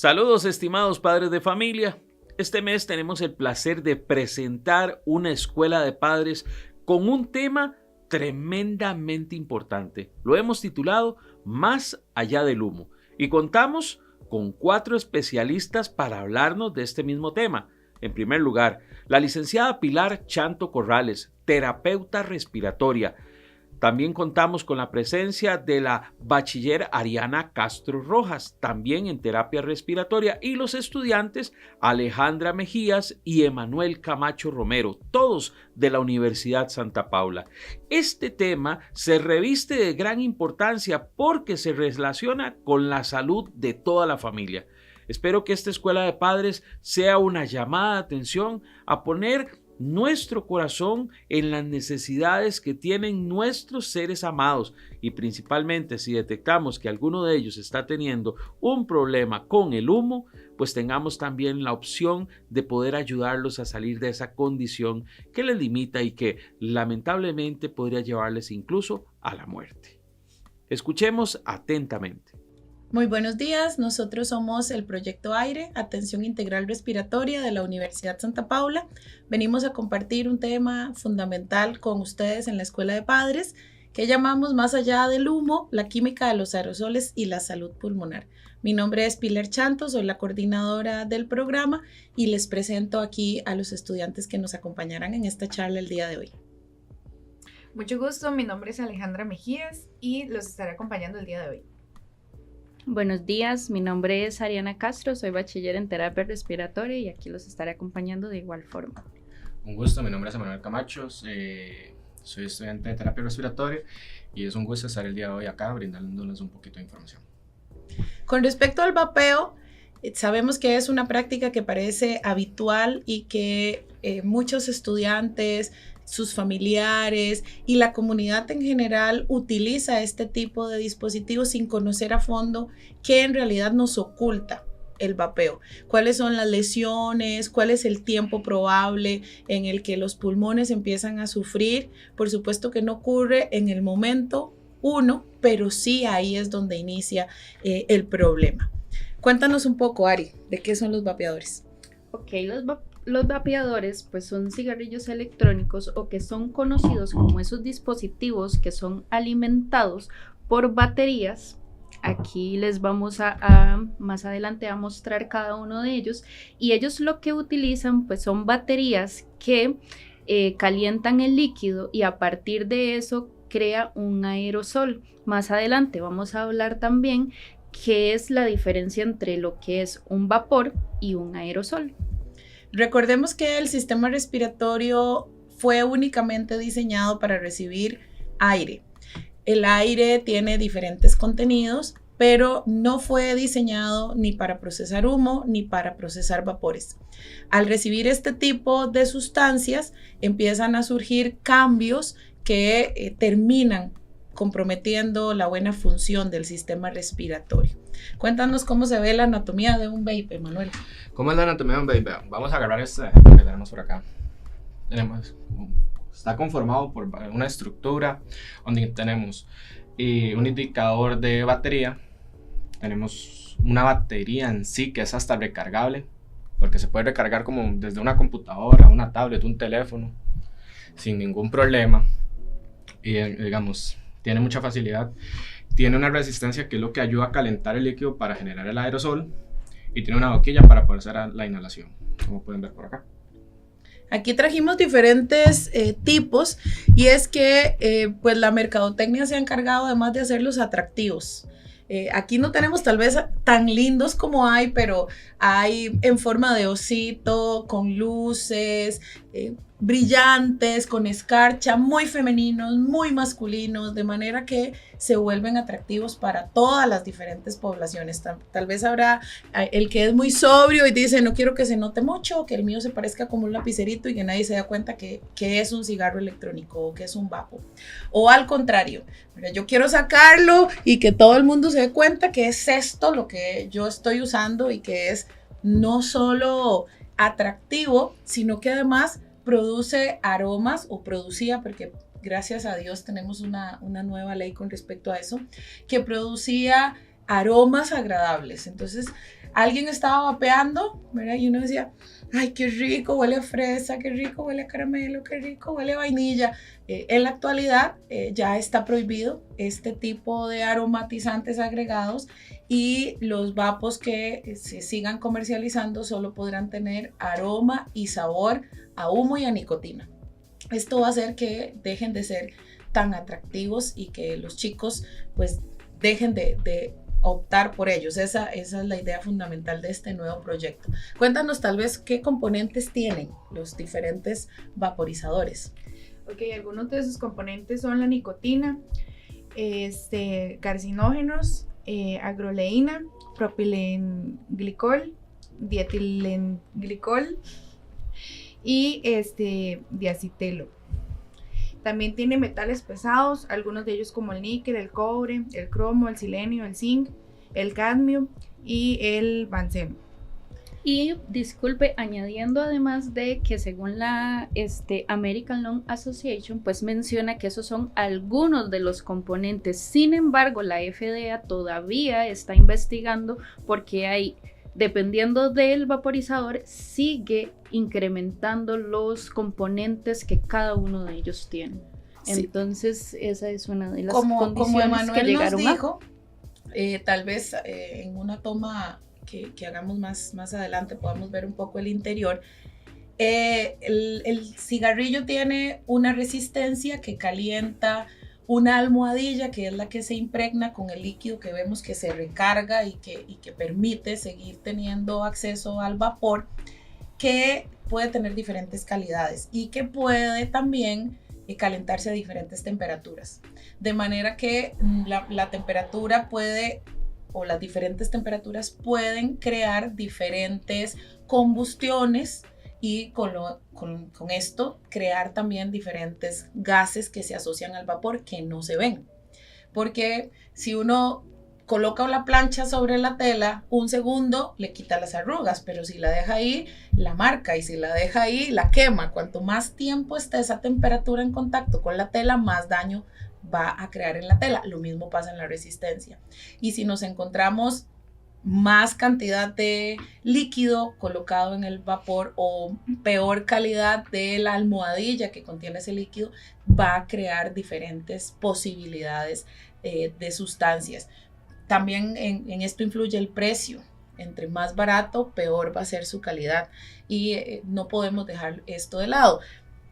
Saludos, estimados padres de familia. Este mes tenemos el placer de presentar una escuela de padres con un tema tremendamente importante. Lo hemos titulado Más allá del humo y contamos con 4 especialistas para hablarnos de este mismo tema. En primer lugar, la licenciada Pilar Chanto Corrales, terapeuta respiratoria. También contamos con la presencia de la bachiller Ariana Castro Rojas, también en terapia respiratoria, y los estudiantes Alejandra Mejías y Emanuel Camacho Romero, todos de la Universidad Santa Paula. Este tema se reviste de gran importancia porque se relaciona con la salud de toda la familia. Espero que esta escuela de padres sea una llamada de atención a poner nuestro corazón en las necesidades que tienen nuestros seres amados y principalmente si detectamos que alguno de ellos está teniendo un problema con el humo, pues tengamos también la opción de poder ayudarlos a salir de esa condición que les limita y que lamentablemente podría llevarles incluso a la muerte. Escuchemos atentamente. Muy buenos días, nosotros somos el Proyecto Aire, Atención Integral Respiratoria de la Universidad Santa Paula. Venimos a compartir un tema fundamental con ustedes en la Escuela de Padres que llamamos Más allá del humo, la química de los aerosoles y la salud pulmonar. Mi nombre es Pilar Chanto, soy la coordinadora del programa y les presento aquí a los estudiantes que nos acompañarán en esta charla el día de hoy. Mucho gusto, mi nombre es Alejandra Mejías y los estaré acompañando el día de hoy. Buenos días, mi nombre es Ariana Castro, soy bachiller en terapia respiratoria y aquí los estaré acompañando de igual forma. Un gusto, mi nombre es Emanuel Camacho, soy estudiante de terapia respiratoria y es un gusto estar el día de hoy acá brindándoles un poquito de información. Con respecto al vapeo, sabemos que es una práctica que parece habitual y que muchos estudiantes, sus familiares y la comunidad en general utiliza este tipo de dispositivos sin conocer a fondo qué en realidad nos oculta el vapeo, cuáles son las lesiones, cuál es el tiempo probable en el que los pulmones empiezan a sufrir. Por supuesto que no ocurre en el momento uno, pero sí ahí es donde inicia el problema. Cuéntanos un poco, Ari, de qué son los vapeadores. Ok, los vapeadores pues son cigarrillos electrónicos o que son conocidos como esos dispositivos que son alimentados por baterías. Aquí les vamos a más adelante a mostrar cada uno de ellos y ellos lo que utilizan pues son baterías que calientan el líquido y a partir de eso crea un aerosol. Más adelante vamos a hablar también qué es la diferencia entre lo que es un vapor y un aerosol. Recordemos que el sistema respiratorio fue únicamente diseñado para recibir aire. El aire tiene diferentes contenidos, pero no fue diseñado ni para procesar humo ni para procesar vapores. Al recibir este tipo de sustancias, empiezan a surgir cambios que terminan comprometiendo la buena función del sistema respiratorio. Cuéntanos cómo se ve la anatomía de un vape, Manuel. ¿Cómo es la anatomía de un vape? Vamos a agarrar este que tenemos por acá. Está conformado por una estructura donde tenemos un indicador de batería. Tenemos una batería en sí que es hasta recargable, porque se puede recargar como desde una computadora, una tablet, un teléfono, sin ningún problema. Y digamos, tiene mucha facilidad. Tiene una resistencia que es lo que ayuda a calentar el líquido para generar el aerosol y tiene una boquilla para poder hacer la inhalación, como pueden ver por acá. Aquí trajimos diferentes tipos y es que pues la mercadotecnia se ha encargado además de hacerlos atractivos. Aquí no tenemos tal vez tan lindos como hay, pero hay en forma de osito, con luces, brillantes, con escarcha, muy femeninos, muy masculinos, de manera que se vuelven atractivos para todas las diferentes poblaciones. Tal vez habrá el que es muy sobrio y dice, no quiero que se note mucho, que el mío se parezca como un lapicerito y que nadie se da cuenta que es un cigarro electrónico o que es un vapo. O al contrario, yo quiero sacarlo y que todo el mundo se dé cuenta que es esto lo que yo estoy usando y que es no solo atractivo, sino que además produce aromas o producía, porque gracias a Dios tenemos una nueva ley con respecto a eso, que producía aromas agradables. Entonces, alguien estaba vapeando, ¿verdad? Y uno decía, ay, qué rico, huele a fresa, qué rico, huele a caramelo, qué rico, huele a vainilla. En la actualidad ya está prohibido este tipo de aromatizantes agregados y los vapos que se sigan comercializando solo podrán tener aroma y sabor a humo y a nicotina. Esto va a hacer que dejen de ser tan atractivos y que los chicos pues dejen de optar por ellos. Esa es la idea fundamental de este nuevo proyecto. Cuéntanos tal vez qué componentes tienen los diferentes vaporizadores. Ok, algunos de esos componentes son la nicotina, carcinógenos, agroleína, propilenglicol, dietilenglicol y diacetilo. También tiene metales pesados, algunos de ellos como el níquel, el cobre, el cromo, el selenio, el zinc, el cadmio y el benceno. Y disculpe, añadiendo además de que según la American Lung Association, pues menciona que esos son algunos de los componentes. Sin embargo, la FDA todavía está investigando porque hay, dependiendo del vaporizador, sigue incrementando los componentes que cada uno de ellos tiene. Sí. Entonces, esa es una de las condiciones como Emanuel que llegaron nos dijo, tal vez en una toma que hagamos más adelante podamos ver un poco el interior. El cigarrillo tiene una resistencia que calienta una almohadilla, que es la que se impregna con el líquido que vemos que se recarga y que permite seguir teniendo acceso al vapor, que puede tener diferentes calidades y que puede también calentarse a diferentes temperaturas. De manera que la temperatura puede, o las diferentes temperaturas pueden crear diferentes combustiones y con esto crear también diferentes gases que se asocian al vapor que no se ven. Porque si uno coloca la plancha sobre la tela, un segundo le quita las arrugas, pero si la deja ahí, la marca, y si la deja ahí, la quema. Cuanto más tiempo esté esa temperatura en contacto con la tela, más daño va a crear en la tela. Lo mismo pasa en la resistencia. Y si nos encontramos más cantidad de líquido colocado en el vapor o peor calidad de la almohadilla que contiene ese líquido, va a crear diferentes posibilidades de sustancias. También en esto influye el precio. Entre más barato, peor va a ser su calidad y no podemos dejar esto de lado.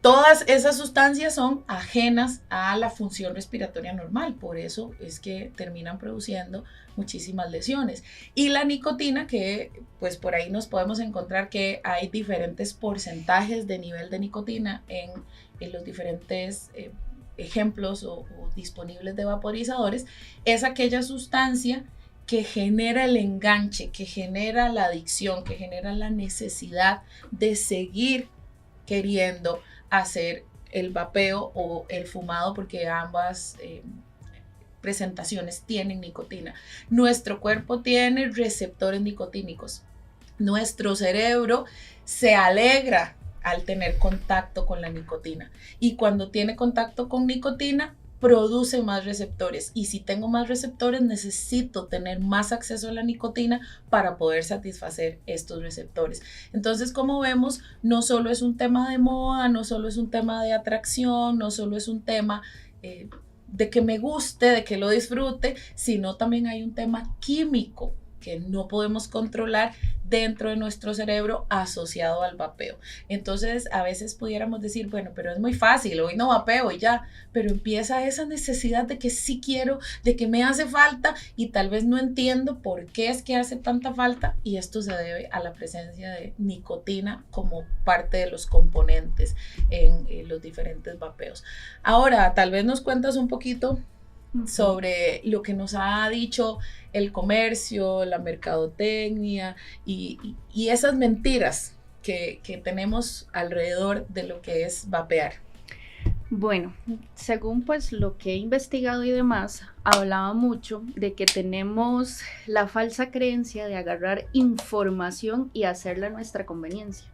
Todas esas sustancias son ajenas a la función respiratoria normal, por eso es que terminan produciendo muchísimas lesiones. Y la nicotina, que pues por ahí nos podemos encontrar que hay diferentes porcentajes de nivel de nicotina en los diferentes ejemplos o disponibles de vaporizadores, es aquella sustancia que genera el enganche, que genera la adicción, que genera la necesidad de seguir queriendo hacer el vapeo o el fumado, porque ambas presentaciones tienen nicotina. Nuestro cuerpo tiene receptores nicotínicos. Nuestro cerebro se alegra al tener contacto con la nicotina y cuando tiene contacto con nicotina produce más receptores, y si tengo más receptores necesito tener más acceso a la nicotina para poder satisfacer estos receptores. Entonces, como vemos, no solo es un tema de moda, no solo es un tema de atracción, no solo es un tema de que me guste, de que lo disfrute, sino también hay un tema químico que no podemos controlar dentro de nuestro cerebro asociado al vapeo. Entonces, a veces pudiéramos decir, bueno, pero es muy fácil, hoy no vapeo y ya, pero empieza esa necesidad de que sí quiero, de que me hace falta y tal vez no entiendo por qué es que hace tanta falta, y esto se debe a la presencia de nicotina como parte de los componentes en los diferentes vapeos. Ahora, tal vez nos cuentas un poquito sobre lo que nos ha dicho el comercio, la mercadotecnia y esas mentiras que tenemos alrededor de lo que es vapear. Bueno, según pues lo que he investigado y demás, hablaba mucho de que tenemos la falsa creencia de agarrar información y hacerla a nuestra conveniencia.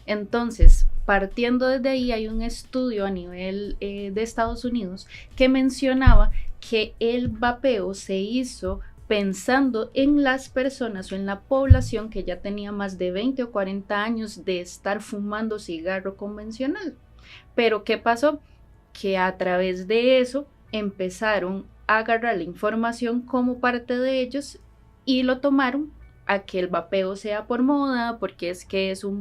Entonces, partiendo desde ahí, hay un estudio a nivel de Estados Unidos que mencionaba que el vapeo se hizo pensando en las personas o en la población que ya tenía más de 20 o 40 años de estar fumando cigarro convencional. Pero ¿qué pasó? Que a través de eso empezaron a agarrar la información como parte de ellos y lo tomaron a que el vapeo sea por moda, porque es que es un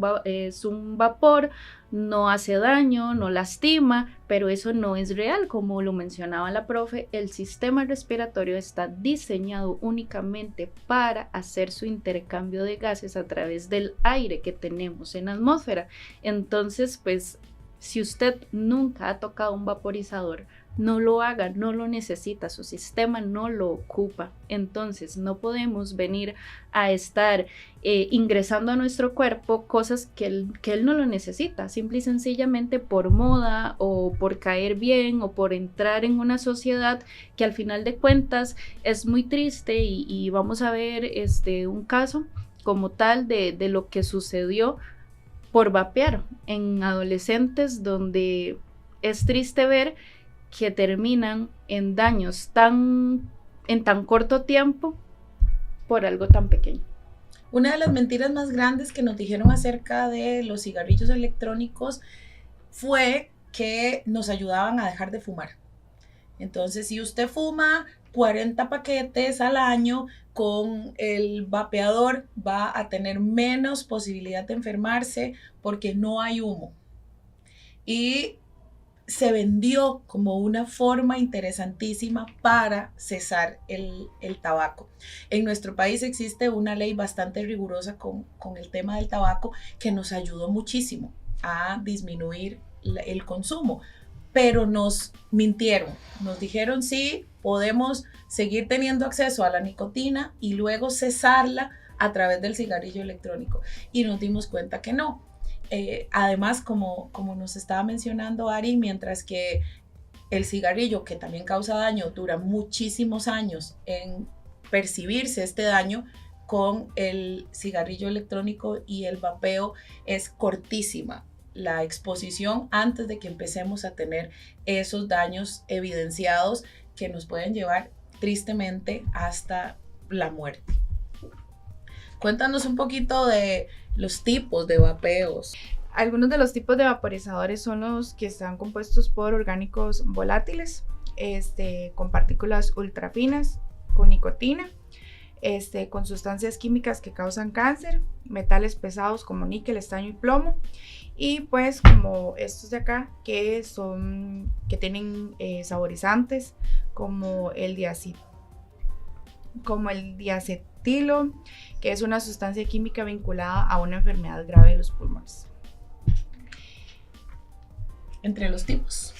vapor, no hace daño, no lastima, pero eso no es real. Como lo mencionaba la profe, el sistema respiratorio está diseñado únicamente para hacer su intercambio de gases a través del aire que tenemos en la atmósfera. Entonces, pues, si usted nunca ha tocado un vaporizador, no lo haga, no lo necesita, su sistema no lo ocupa. Entonces no podemos venir a estar ingresando a nuestro cuerpo cosas que él no lo necesita, simple y sencillamente por moda o por caer bien o por entrar en una sociedad que al final de cuentas es muy triste y vamos a ver un caso como tal de lo que sucedió por vapear en adolescentes, donde es triste ver que terminan en daños en tan corto tiempo por algo tan pequeño. Una de las mentiras más grandes que nos dijeron acerca de los cigarrillos electrónicos fue que nos ayudaban a dejar de fumar. Entonces, si usted fuma 40 paquetes al año, con el vapeador va a tener menos posibilidad de enfermarse porque no hay humo. Y se vendió como una forma interesantísima para cesar el tabaco. En nuestro país existe una ley bastante rigurosa con el tema del tabaco que nos ayudó muchísimo a disminuir el consumo, pero nos mintieron, nos dijeron sí, podemos seguir teniendo acceso a la nicotina y luego cesarla a través del cigarrillo electrónico, y nos dimos cuenta que no. Además, como nos estaba mencionando Ari, mientras que el cigarrillo, que también causa daño, dura muchísimos años en percibirse este daño, con el cigarrillo electrónico y el vapeo es cortísima la exposición antes de que empecemos a tener esos daños evidenciados que nos pueden llevar tristemente hasta la muerte. Cuéntanos un poquito de los tipos de vapeos. Algunos de los tipos de vaporizadores son los que están compuestos por orgánicos volátiles, con partículas ultra finas, con nicotina, con sustancias químicas que causan cáncer, metales pesados como níquel, estaño y plomo, y pues como estos de acá que tienen saborizantes como el diacetilo, que es una sustancia química vinculada a una enfermedad grave de los pulmones. Entre los tipos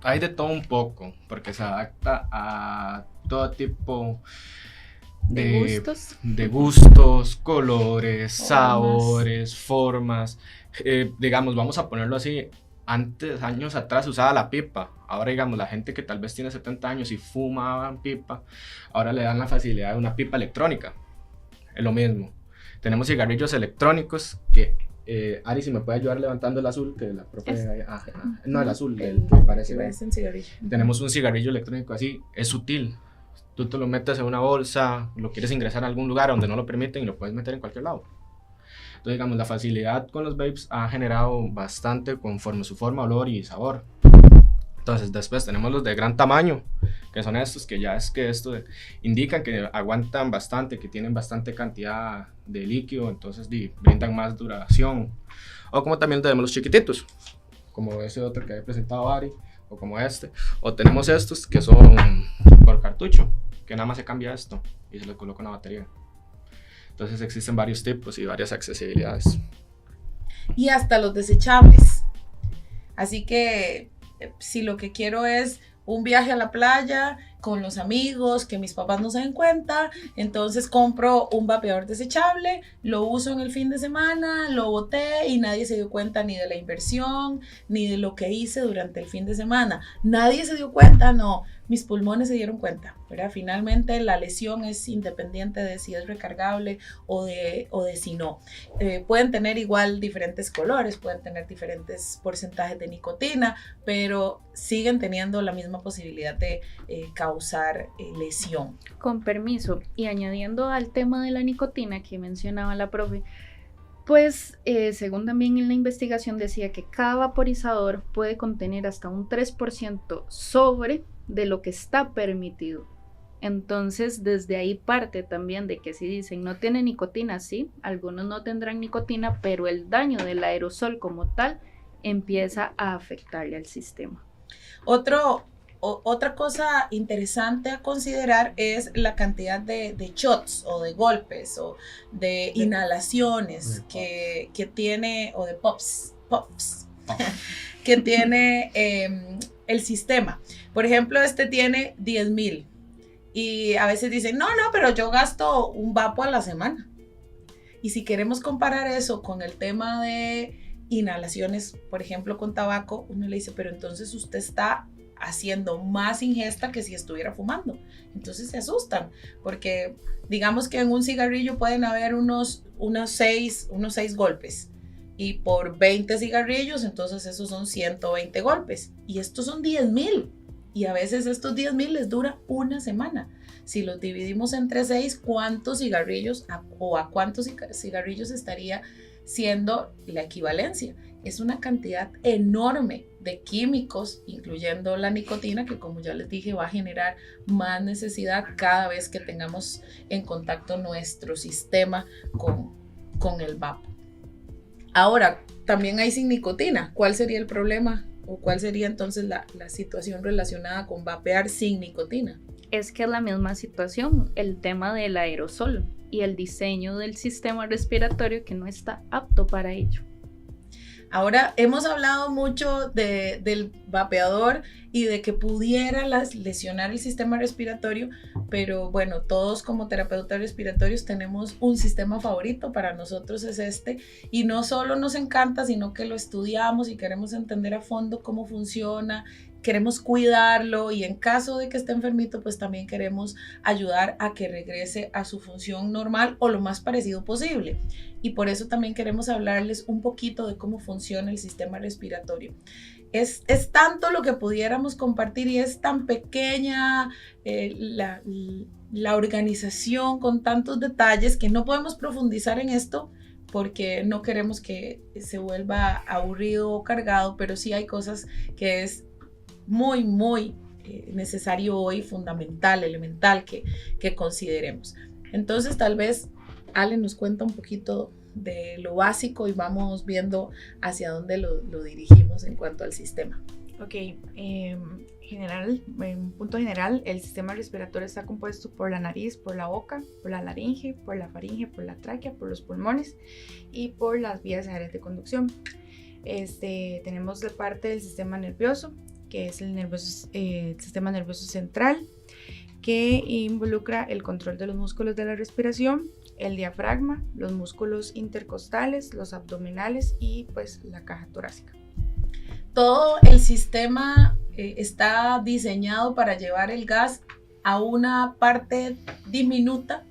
hay de todo un poco, porque se adapta a todo tipo de gustos, colores, sabores, formas. Digamos, vamos a ponerlo así. Antes, años atrás, se usaba la pipa. Ahora, digamos, la gente que tal vez tiene 70 años y fumaba pipa, ahora le dan la facilidad de una pipa electrónica. Es lo mismo. Tenemos cigarrillos electrónicos que, Ari, si me puede ayudar levantando el azul, que la profe... no, el azul, el que parece... un cigarrillo. Tenemos un cigarrillo electrónico así, es sutil. Tú te lo metes en una bolsa, lo quieres ingresar a algún lugar donde no lo permiten y lo puedes meter en cualquier lado. Entonces, digamos, la facilidad con los vapes ha generado bastante conforme su forma, olor y sabor. Entonces, después tenemos los de gran tamaño, que son estos, que ya es que esto indican que aguantan bastante, que tienen bastante cantidad de líquido, entonces brindan más duración. O como también tenemos los chiquititos, como ese otro que había presentado Ari, o como este. O tenemos estos que son por cartucho, que nada más se cambia esto y se le coloca una batería. Entonces existen varios tipos y varias accesibilidades. Y hasta los desechables. Así que si lo que quiero es un viaje a la playa con los amigos, que mis papás no se den cuenta, entonces compro un vapeador desechable, lo uso en el fin de semana, lo boté y nadie se dio cuenta ni de la inversión, ni de lo que hice durante el fin de semana. Nadie se dio cuenta, no, mis pulmones se dieron cuenta, ¿verdad? Finalmente la lesión es independiente de si es recargable o de si no. Pueden tener igual diferentes colores, pueden tener diferentes porcentajes de nicotina, pero siguen teniendo la misma posibilidad de causar causar lesión. Con permiso, y añadiendo al tema de la nicotina que mencionaba la profe, pues según también en la investigación decía que cada vaporizador puede contener hasta un 3% sobre de lo que está permitido. Entonces desde ahí parte también de que si dicen no tiene nicotina, sí, algunos no tendrán nicotina, pero el daño del aerosol como tal empieza a afectarle al sistema. Otra cosa interesante a considerar es la cantidad de shots o de golpes o de inhalaciones que tiene, o de pops que tiene el sistema. Por ejemplo, este tiene 10,000 y a veces dicen, no, pero yo gasto un vapo a la semana. Y si queremos comparar eso con el tema de inhalaciones, por ejemplo, con tabaco, uno le dice, pero entonces usted está haciendo más ingesta que si estuviera fumando. Entonces se asustan, porque digamos que en un cigarrillo pueden haber unos 6 golpes, y por 20 cigarrillos, entonces esos son 120 golpes, y estos son 10,000, y a veces estos 10,000 les dura una semana. Si los dividimos entre 6, ¿cuántos cigarrillos a cuántos cigarrillos estaría siendo la equivalencia? Es una cantidad enorme de químicos, incluyendo la nicotina, que como ya les dije va a generar más necesidad cada vez que tengamos en contacto nuestro sistema con el vapo. Ahora, también hay sin nicotina. ¿Cuál sería el problema? ¿O cuál sería entonces la situación relacionada con vapear sin nicotina? Es que es la misma situación, el tema del aerosol y el diseño del sistema respiratorio que no está apto para ello. Ahora, hemos hablado mucho del vapeador y de que pudiera lesionar el sistema respiratorio, pero bueno, todos como terapeutas respiratorios tenemos un sistema favorito. Para nosotros es este, y no solo nos encanta, sino que lo estudiamos y queremos entender a fondo cómo funciona, queremos cuidarlo, y en caso de que esté enfermito, pues también queremos ayudar a que regrese a su función normal o lo más parecido posible. Y por eso también queremos hablarles un poquito de cómo funciona el sistema respiratorio. Es tanto lo que pudiéramos compartir, y es tan pequeña la organización con tantos detalles, que no podemos profundizar en esto porque no queremos que se vuelva aburrido o cargado, pero sí hay cosas que es muy necesario hoy, fundamental, elemental que consideremos. Entonces tal vez Ale nos cuenta un poquito de lo básico y vamos viendo hacia dónde lo dirigimos en cuanto al sistema. Ok, en punto general, el sistema respiratorio está compuesto por la nariz, por la boca, por la laringe, por la faringe, por la tráquea, por los pulmones y por las vías aéreas de conducción. Tenemos la parte del sistema nervioso, que es el sistema nervioso central, que involucra el control de los músculos de la respiración, el diafragma, los músculos intercostales, los abdominales y pues la caja torácica. Todo el sistema está diseñado para llevar el gas a una parte diminuta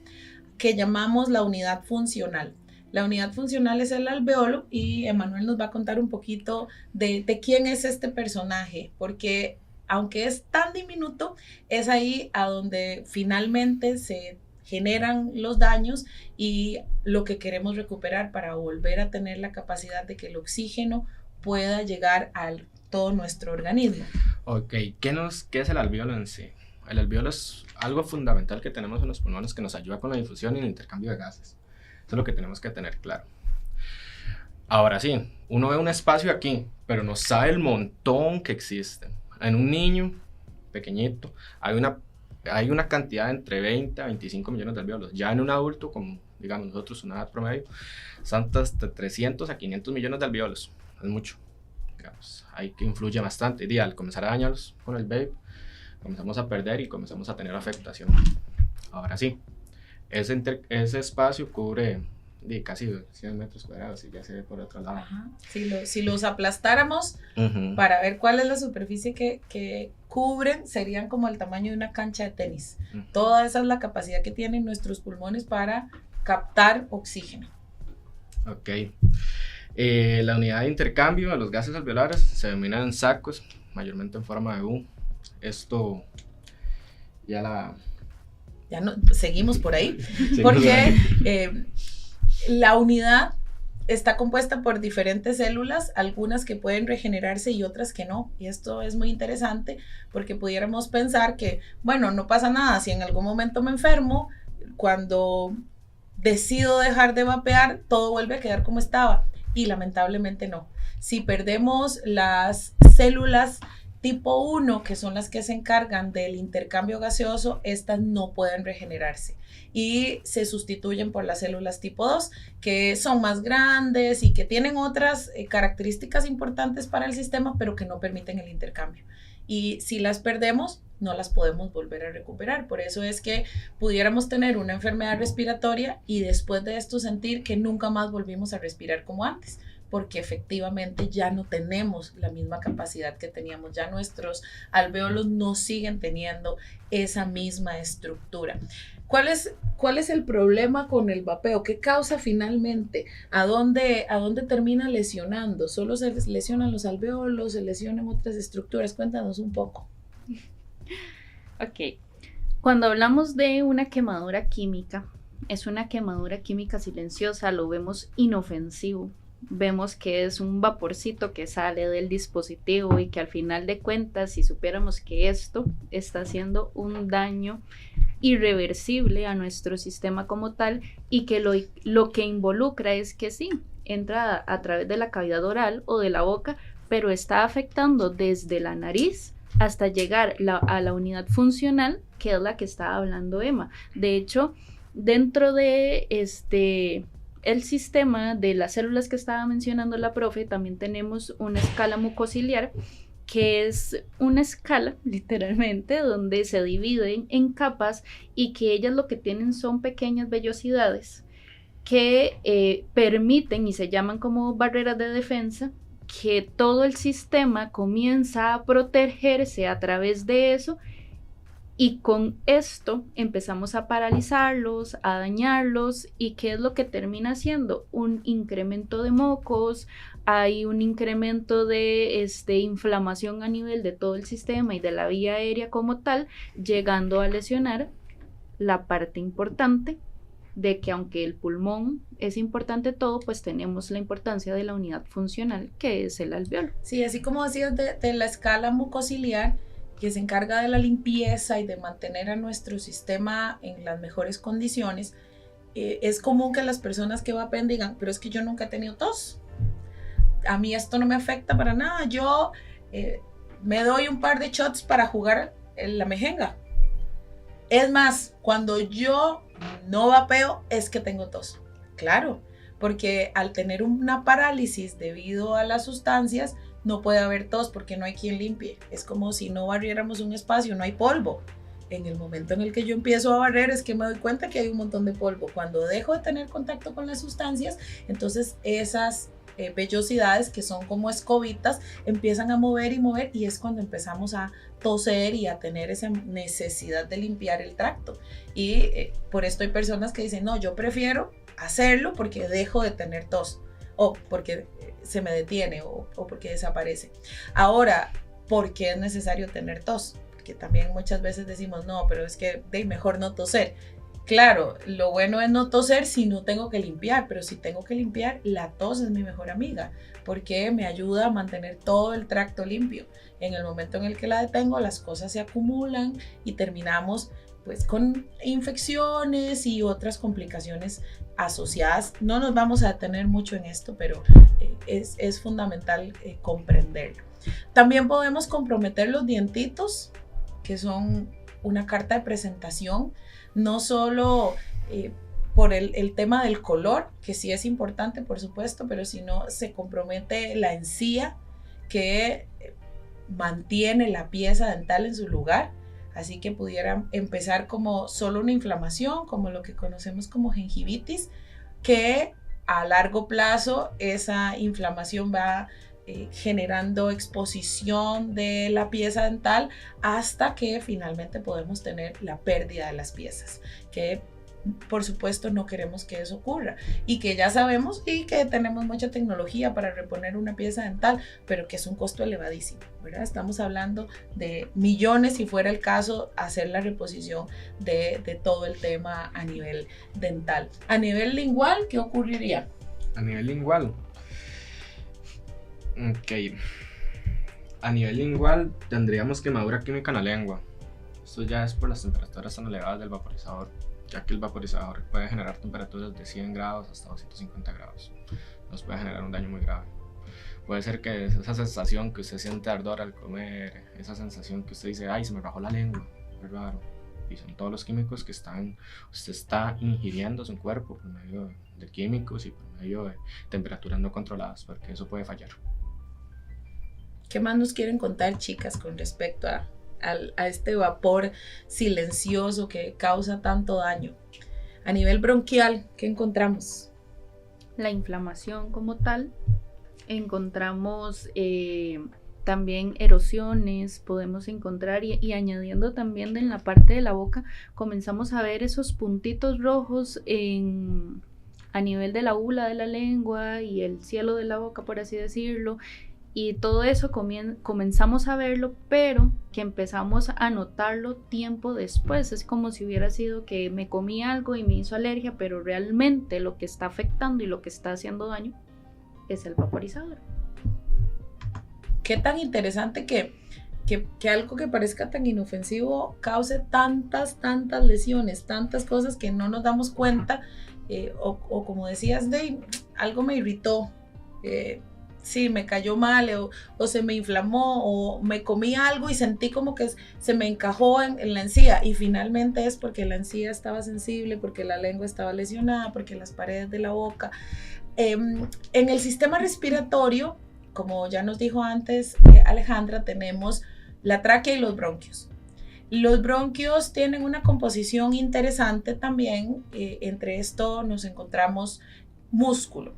que llamamos la unidad funcional. La unidad funcional es el alveolo, y Emanuel nos va a contar un poquito de quién es este personaje, porque aunque es tan diminuto, es ahí a donde finalmente se generan los daños y lo que queremos recuperar para volver a tener la capacidad de que el oxígeno pueda llegar a todo nuestro organismo. Ok, ¿qué es el alvéolo en sí? El alvéolo es algo fundamental que tenemos en los pulmones, que nos ayuda con la difusión y el intercambio de gases. Eso es lo que tenemos que tener claro. Ahora sí, uno ve un espacio aquí, pero no sabe el montón que existe. En un niño pequeñito hay una cantidad de entre 20 a 25 millones de alvéolos. Ya en un adulto, como digamos nosotros, una edad promedio, son hasta 300 a 500 millones de alvéolos. Es mucho. Digamos, ahí que influye bastante. Y al comenzar a dañarlos con el vape, comenzamos a perder y comenzamos a tener afectación. Ahora sí, ese espacio cubre casi 100 metros cuadrados, y ya se ve por otro lado. Ajá. Si los aplastáramos para ver cuál es la superficie que cubren, serían como el tamaño de una cancha de tenis. Toda esa es la capacidad que tienen nuestros pulmones para captar oxígeno. Ok. La unidad de intercambio de los gases alveolares se denomina en sacos, mayormente en forma de U. Esto Ya Ya no, seguimos por ahí, Sí, porque la unidad está compuesta por diferentes células, algunas que pueden regenerarse y otras que no. Y esto es muy interesante porque pudiéramos pensar que, bueno, no pasa nada si en algún momento me enfermo, cuando decido dejar de vapear, todo vuelve a quedar como estaba. Y lamentablemente no. Si perdemos las células tipo 1, que son las que se encargan del intercambio gaseoso, estas no pueden regenerarse y se sustituyen por las células tipo 2, que son más grandes y que tienen otras características importantes para el sistema, pero que no permiten el intercambio. Y si las perdemos, no las podemos volver a recuperar. Por eso es que pudiéramos tener una enfermedad respiratoria y después de esto sentir que nunca más volvimos a respirar como antes, porque efectivamente ya no tenemos la misma capacidad que teníamos, ya nuestros alvéolos no siguen teniendo esa misma estructura. ¿Cuál es el problema con el vapeo? ¿Qué causa finalmente? ¿A dónde termina lesionando? ¿Solo se lesionan los alvéolos? ¿Se lesionan otras estructuras? Cuéntanos un poco. Ok, cuando hablamos de una quemadura química, es una quemadura química silenciosa, lo vemos inofensivo. Vemos que es un vaporcito que sale del dispositivo y que al final de cuentas, si supiéramos que esto está haciendo un daño irreversible a nuestro sistema como tal y que lo que involucra es que sí, entra a través de la cavidad oral o de la boca, pero está afectando desde la nariz hasta llegar a la unidad funcional, que es la que estaba hablando Emma. De hecho, dentro de el sistema de las células que estaba mencionando la profe, también tenemos una escala mucociliar, que es una escala, literalmente, donde se dividen en capas y que ellas lo que tienen son pequeñas vellosidades que permiten y se llaman como barreras de defensa, que todo el sistema comienza a protegerse a través de eso. Y con esto empezamos a paralizarlos, a dañarlos, y ¿qué es lo que termina haciendo? Un incremento de mocos, hay un incremento de inflamación a nivel de todo el sistema y de la vía aérea como tal, llegando a lesionar la parte importante de que aunque el pulmón es importante todo, pues tenemos la importancia de la unidad funcional, que es el alvéolo. Sí, así como decías de la escala mucociliar, que se encarga de la limpieza y de mantener a nuestro sistema en las mejores condiciones, es común que las personas que vapean digan, pero es que yo nunca he tenido tos, a mí esto no me afecta para nada, yo me doy un par de shots para jugar en la mejenga. Es más, cuando yo no vapeo es que tengo tos. Claro, porque al tener una parálisis debido a las sustancias, no puede haber tos porque no hay quien limpie. Es como si no barriéramos un espacio, no hay polvo. En el momento en el que yo empiezo a barrer es que me doy cuenta que hay un montón de polvo. Cuando dejo de tener contacto con las sustancias, entonces esas vellosidades que son como escobitas empiezan a mover y es cuando empezamos a toser y a tener esa necesidad de limpiar el tracto. Y por esto hay personas que dicen, no, yo prefiero hacerlo porque dejo de tener tos o porque se me detiene o porque desaparece. Ahora, ¿por qué es necesario tener tos? Porque también muchas veces decimos, no, pero es que mejor no toser. Claro, lo bueno es no toser si no tengo que limpiar, pero si tengo que limpiar, la tos es mi mejor amiga, porque me ayuda a mantener todo el tracto limpio. En el momento en el que la detengo, las cosas se acumulan y terminamos pues con infecciones y otras complicaciones asociadas. No nos vamos a detener mucho en esto, pero es fundamental comprenderlo. También podemos comprometer los dientitos, que son una carta de presentación, no solo por el tema del color, que sí es importante, por supuesto, pero si no, se compromete la encía, que mantiene la pieza dental en su lugar. Así que pudiera empezar como solo una inflamación, como lo que conocemos como gingivitis, que a largo plazo esa inflamación va generando exposición de la pieza dental hasta que finalmente podemos tener la pérdida de las piezas, que por supuesto no queremos que eso ocurra y que ya sabemos y que tenemos mucha tecnología para reponer una pieza dental, pero que es un costo elevadísimo, ¿verdad? Estamos hablando de millones, si fuera el caso, hacer la reposición de todo el tema a nivel dental. A nivel lingual, ¿qué ocurriría? A nivel lingual. Ok. A nivel lingual tendríamos quemadura química en la lengua. Esto ya es por las temperaturas tan elevadas del vaporizador, ya que el vaporizador puede generar temperaturas de 100 grados hasta 250 grados. Nos puede generar un daño muy grave. Puede ser que esa sensación que usted siente ardor al comer, esa sensación que usted dice, ay, se me bajó la lengua, es raro. Y son todos los químicos que usted está ingiriendo a su cuerpo por medio de químicos y por medio de temperaturas no controladas, porque eso puede fallar. ¿Qué más nos quieren contar, chicas, con respecto a este vapor silencioso que causa tanto daño? A nivel bronquial, ¿qué encontramos? La inflamación como tal. Encontramos también erosiones, podemos encontrar y añadiendo también en la parte de la boca, comenzamos a ver esos puntitos rojos a nivel de la úvula de la lengua y el cielo de la boca, por así decirlo. Y todo eso comenzamos a verlo, pero que empezamos a notarlo tiempo después. Es como si hubiera sido que me comí algo y me hizo alergia, pero realmente lo que está afectando y lo que está haciendo daño es el vaporizador. Qué tan interesante que algo que parezca tan inofensivo cause tantas lesiones, tantas cosas que no nos damos cuenta, o como decías, Dave, algo me irritó. Sí, me cayó mal o se me inflamó o me comí algo y sentí como que se me encajó en la encía y finalmente es porque la encía estaba sensible, porque la lengua estaba lesionada, porque las paredes de la boca. En el sistema respiratorio, como ya nos dijo antes Alejandra, tenemos la tráquea y los bronquios. Los bronquios tienen una composición interesante también. Entre esto nos encontramos músculo.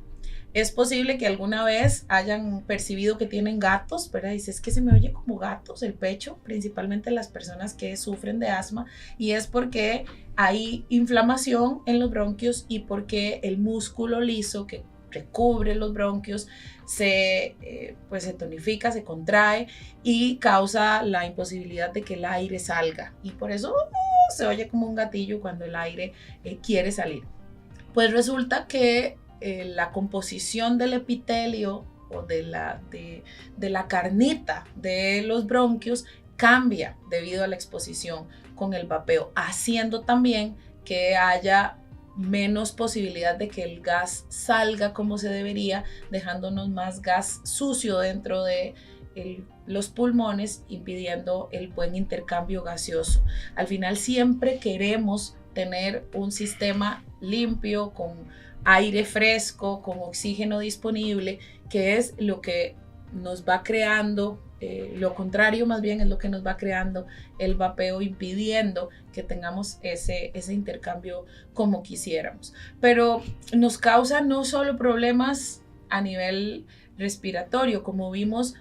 Es posible que alguna vez hayan percibido que tienen gatos, ¿verdad? Dice, es que se me oye como gatos el pecho, principalmente las personas que sufren de asma, y es porque hay inflamación en los bronquios y porque el músculo liso que recubre los bronquios se tonifica, se contrae y causa la imposibilidad de que el aire salga. Y por eso se oye como un gatillo cuando el aire quiere salir. Pues resulta que la composición del epitelio o de la carnita de los bronquios cambia debido a la exposición con el vapeo, haciendo también que haya menos posibilidad de que el gas salga como se debería, dejándonos más gas sucio dentro de los pulmones, impidiendo el buen intercambio gaseoso. Al final siempre queremos tener un sistema limpio, con aire fresco, con oxígeno disponible, que es lo que nos va creando, lo contrario más bien es lo que nos va creando el vapeo, impidiendo que tengamos ese intercambio como quisiéramos. Pero nos causa no solo problemas a nivel respiratorio, como vimos,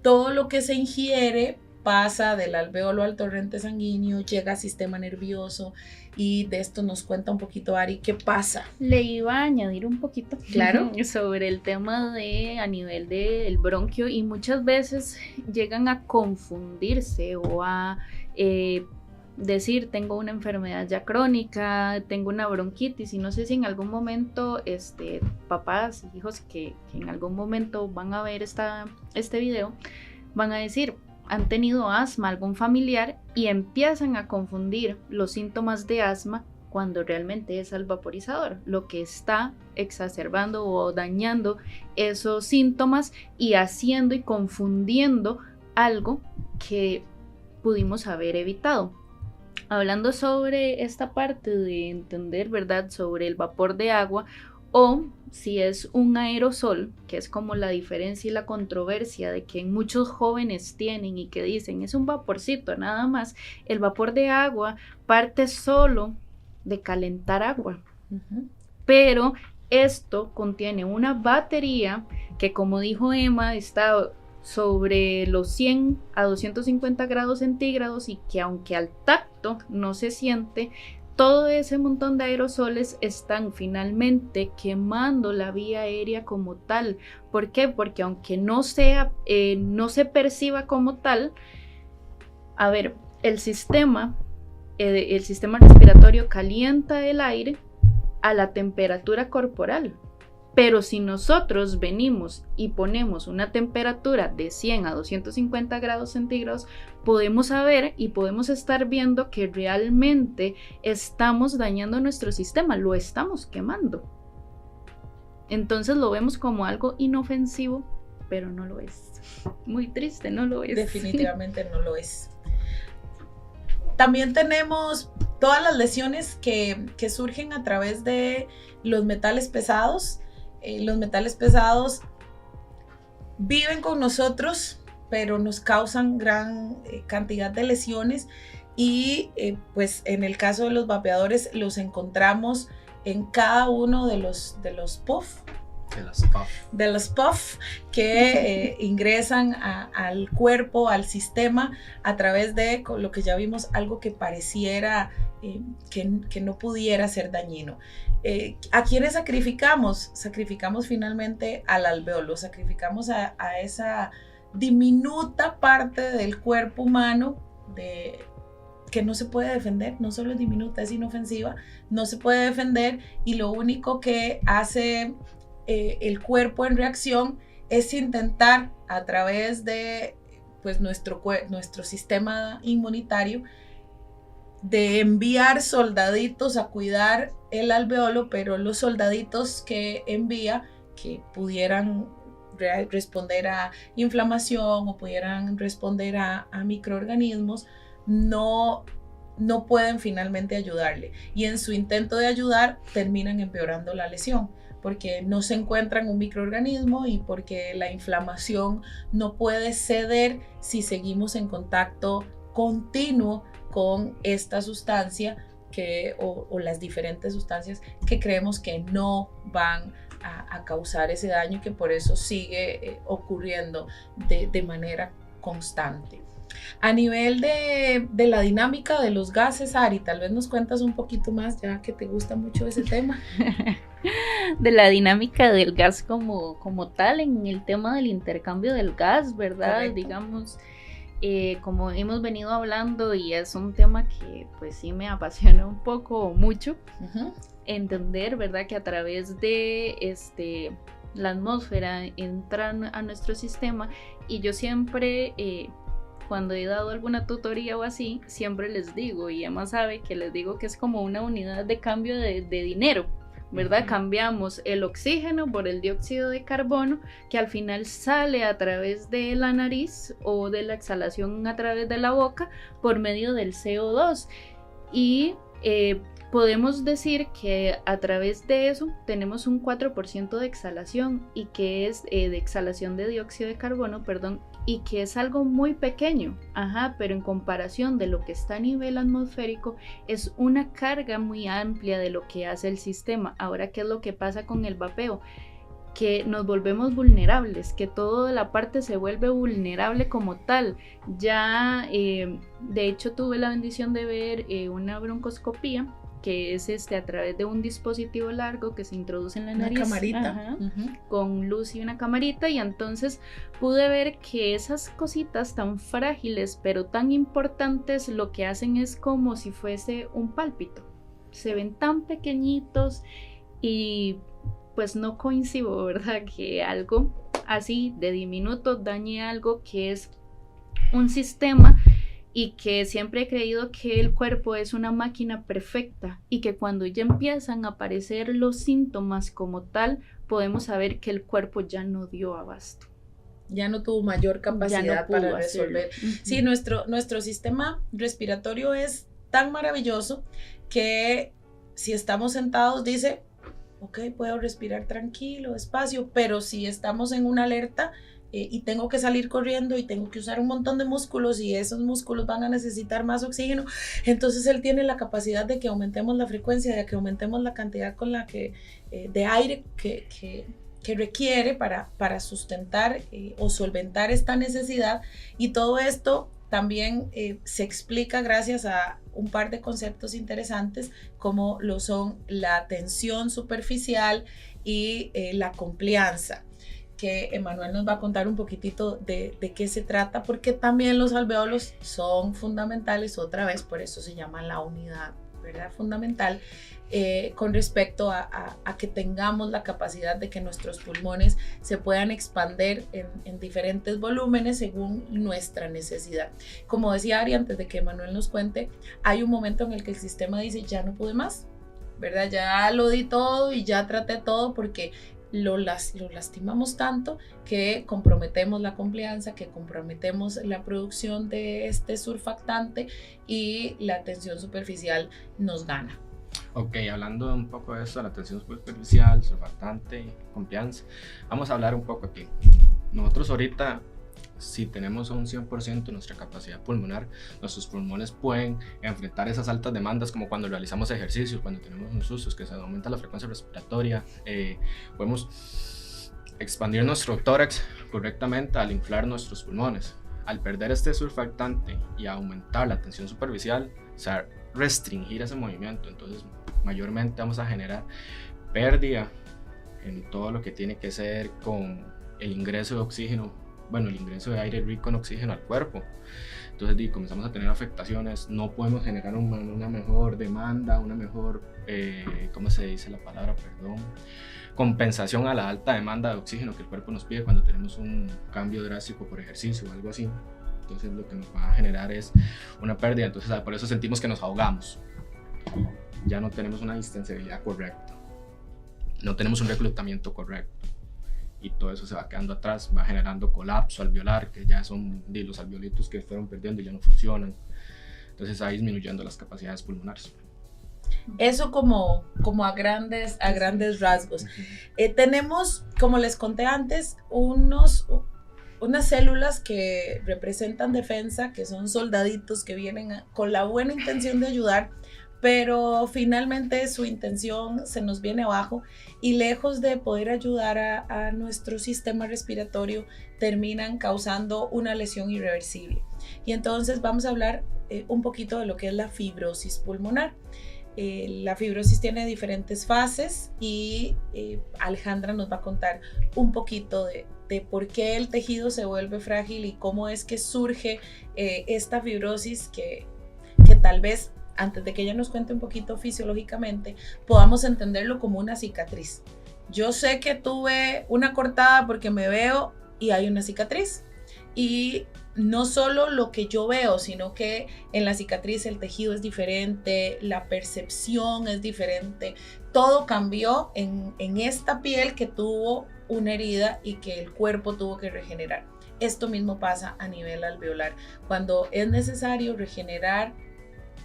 todo lo que se ingiere pasa del alvéolo al torrente sanguíneo, llega al sistema nervioso y de esto nos cuenta un poquito Ari, ¿qué pasa? Le iba a añadir un poquito, claro, sobre el tema a nivel del bronquio y muchas veces llegan a confundirse o a decir tengo una enfermedad ya crónica, tengo una bronquitis y no sé si en algún momento papás, hijos que en algún momento van a ver este video van a decir han tenido asma, algún familiar, y empiezan a confundir los síntomas de asma cuando realmente es el vaporizador lo que está exacerbando o dañando esos síntomas y haciendo y confundiendo algo que pudimos haber evitado. Hablando sobre esta parte de entender, ¿verdad?, sobre el vapor de agua o si es un aerosol, que es como la diferencia y la controversia de que muchos jóvenes tienen y que dicen es un vaporcito nada más. El vapor de agua parte solo de calentar agua, pero esto contiene una batería que, como dijo Emma, está sobre los 100 a 250 grados centígrados y que aunque al tacto no se siente, todo ese montón de aerosoles están finalmente quemando la vía aérea como tal. ¿Por qué? Porque aunque no se perciba como tal, a ver, el sistema respiratorio calienta el aire a la temperatura corporal. Pero si nosotros venimos y ponemos una temperatura de 100 a 250 grados centígrados, podemos saber y podemos estar viendo que realmente estamos dañando nuestro sistema, lo estamos quemando. Entonces lo vemos como algo inofensivo, pero no lo es. Muy triste, no lo es. Definitivamente no lo es. También tenemos todas las lesiones que surgen a través de los metales pesados. Los metales pesados viven con nosotros, pero nos causan gran cantidad de lesiones y pues en el caso de los vapeadores los encontramos en cada uno de los puff. De los puff que ingresan al cuerpo, al sistema, a través de lo que ya vimos, algo que pareciera que no pudiera ser dañino. ¿A quiénes sacrificamos? Sacrificamos finalmente al alvéolo, sacrificamos a esa diminuta parte del cuerpo humano que no se puede defender, no solo es diminuta, es inofensiva, no se puede defender y lo único que hace el cuerpo en reacción es intentar a través de pues, nuestro sistema inmunitario de enviar soldaditos a cuidar el alvéolo, pero los soldaditos que envía que pudieran responder a inflamación o pudieran responder a microorganismos no pueden finalmente ayudarle y en su intento de ayudar terminan empeorando la lesión porque no se encuentran un microorganismo y porque la inflamación no puede ceder si seguimos en contacto continuo con esta sustancia o las diferentes sustancias que creemos que no van a causar ese daño y que por eso sigue ocurriendo de manera constante. A nivel de la dinámica de los gases, Ari, tal vez nos cuentas un poquito más, ya que te gusta mucho ese tema. De la dinámica del gas como tal, en el tema del intercambio del gas, ¿verdad? Correcto. Digamos, como hemos venido hablando y es un tema que pues sí me apasiona un poco o mucho, entender, ¿verdad? Que a través de la atmósfera entran a nuestro sistema y yo siempre... cuando he dado alguna tutoría o así, siempre les digo, y Emma sabe que les digo que es como una unidad de cambio de dinero, ¿verdad? Uh-huh. Cambiamos el oxígeno por el dióxido de carbono, que al final sale a través de la nariz o de la exhalación a través de la boca por medio del CO2. Y podemos decir que a través de eso tenemos un 4% de exhalación y que es de exhalación de dióxido de carbono, perdón, y que es algo muy pequeño, pero en comparación de lo que está a nivel atmosférico es una carga muy amplia de lo que hace el sistema. Ahora, ¿qué es lo que pasa con el vapeo? Que nos volvemos vulnerables, que toda la parte se vuelve vulnerable como tal. Ya, de hecho, tuve la bendición de ver una broncoscopía, que es a través de un dispositivo largo que se introduce en la nariz. Una camarita. Con luz y una camarita, y entonces pude ver que esas cositas tan frágiles pero tan importantes lo que hacen es como si fuese un pálpito. Se ven tan pequeñitos y pues no coincido, ¿verdad? Que algo así de diminuto dañe algo que es un sistema. Y que siempre he creído que el cuerpo es una máquina perfecta y que cuando ya empiezan a aparecer los síntomas como tal, podemos saber que el cuerpo ya no dio abasto. Ya no tuvo mayor capacidad para resolver. Sí, nuestro sistema respiratorio es tan maravilloso que si estamos sentados dice, ok, puedo respirar tranquilo, despacio, pero si estamos en una alerta, y tengo que salir corriendo y tengo que usar un montón de músculos y esos músculos van a necesitar más oxígeno, entonces él tiene la capacidad de que aumentemos la frecuencia, de que aumentemos la cantidad con la que de aire que que requiere para sustentar o solventar esta necesidad, y todo esto también se explica gracias a un par de conceptos interesantes como lo son la tensión superficial y la complianza, que Emanuel nos va a contar un poquitito de qué se trata, porque también los alveolos son fundamentales, otra vez por eso se llama la unidad, ¿verdad? Fundamental con respecto a que tengamos la capacidad de que nuestros pulmones se puedan expandir en diferentes volúmenes según nuestra necesidad. Como decía Ari, antes de que Emanuel nos cuente, hay un momento en el que el sistema dice ya no pude más, ¿verdad? Ya lo di todo y ya traté todo, porque lo lastimamos tanto que comprometemos la complianza, que comprometemos la producción de este surfactante y la tensión superficial nos gana. Ok, hablando un poco de eso, la tensión superficial, surfactante, complianza, vamos a hablar un poco aquí. Nosotros ahorita, si tenemos un 100% nuestra capacidad pulmonar, nuestros pulmones pueden enfrentar esas altas demandas, como cuando realizamos ejercicios, cuando tenemos unos usos que se aumenta la frecuencia respiratoria, podemos expandir nuestro tórax correctamente al inflar nuestros pulmones. Al perder este surfactante y aumentar la tensión superficial, o sea, restringir ese movimiento, entonces mayormente vamos a generar pérdida en todo lo que tiene que ser con el ingreso de oxígeno, bueno, el ingreso de aire rico en oxígeno al cuerpo. Entonces comenzamos a tener afectaciones, no podemos generar una mejor demanda, una mejor, ¿cómo se dice la palabra? Perdón. Compensación a la alta demanda de oxígeno que el cuerpo nos pide cuando tenemos un cambio drástico por ejercicio o algo así. Entonces lo que nos va a generar es una pérdida, entonces por eso sentimos que nos ahogamos. Ya no tenemos una distensibilidad correcta, no tenemos un reclutamiento correcto, y todo eso se va quedando atrás, va generando colapso alveolar, que ya son los alveolitos que fueron perdiendo y ya no funcionan. Entonces va disminuyendo las capacidades pulmonares. Eso como a grandes rasgos. Tenemos, como les conté antes, unas células que representan defensa, que son soldaditos que vienen con la buena intención de ayudar, pero finalmente su intención se nos viene abajo, y lejos de poder ayudar a nuestro sistema respiratorio, terminan causando una lesión irreversible. Y entonces vamos a hablar un poquito de lo que es la fibrosis pulmonar. La fibrosis tiene diferentes fases y Alejandra nos va a contar un poquito de por qué el tejido se vuelve frágil y cómo es que surge esta fibrosis que tal vez, antes de que ella nos cuente un poquito fisiológicamente, podamos entenderlo como una cicatriz. Yo sé que tuve una cortada porque me veo y hay una cicatriz, y no solo lo que yo veo, sino que en la cicatriz el tejido es diferente, la percepción es diferente, todo cambió en esta piel que tuvo una herida y que el cuerpo tuvo que regenerar. Esto mismo pasa a nivel alveolar. Cuando es necesario regenerar,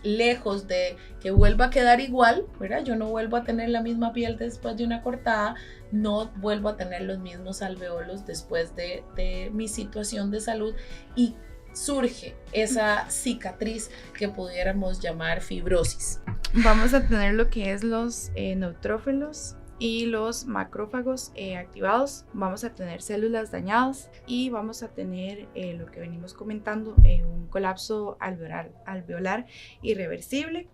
lejos de que vuelva a quedar igual, ¿verdad? Yo no vuelvo a tener la misma piel después de una cortada, no vuelvo a tener los mismos alveolos después de mi situación de salud, y surge esa cicatriz que pudiéramos llamar fibrosis. Vamos a tener lo que es los neutrófilos y los macrófagos activados, vamos a tener células dañadas y vamos a tener lo que venimos comentando, un colapso alveolar irreversible.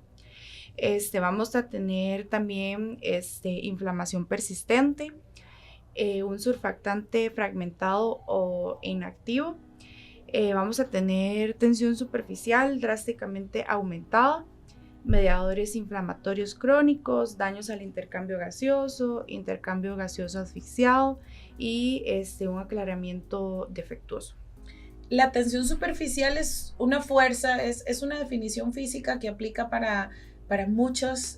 Vamos a tener también inflamación persistente, un surfactante fragmentado o inactivo. Vamos a tener tensión superficial drásticamente aumentada, mediadores inflamatorios crónicos, daños al intercambio gaseoso asfixiado y un aclaramiento defectuoso. La tensión superficial es una fuerza, es una definición física que aplica para muchos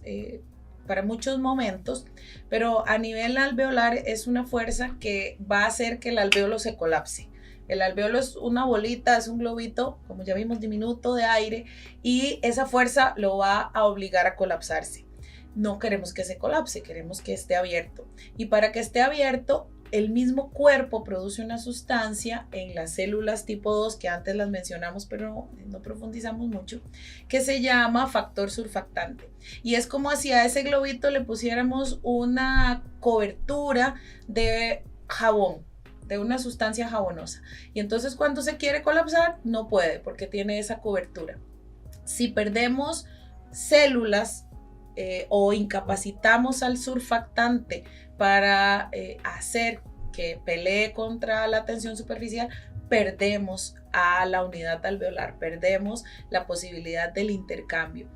momentos, pero a nivel alveolar es una fuerza que va a hacer que el alveolo se colapse. El alveolo es una bolita, es un globito, como ya vimos, diminuto de aire, y esa fuerza lo va a obligar a colapsarse. No queremos que se colapse, queremos que esté abierto. Y para que esté abierto, el mismo cuerpo produce una sustancia en las células tipo 2, que antes las mencionamos, pero no profundizamos mucho, que se llama factor surfactante. Y es como si a ese globito le pusiéramos una cobertura de jabón, de una sustancia jabonosa. Y entonces cuando se quiere colapsar, no puede porque tiene esa cobertura. Si perdemos células o incapacitamos al surfactante para hacer que pelee contra la tensión superficial, perdemos a la unidad alveolar, perdemos la posibilidad del intercambio.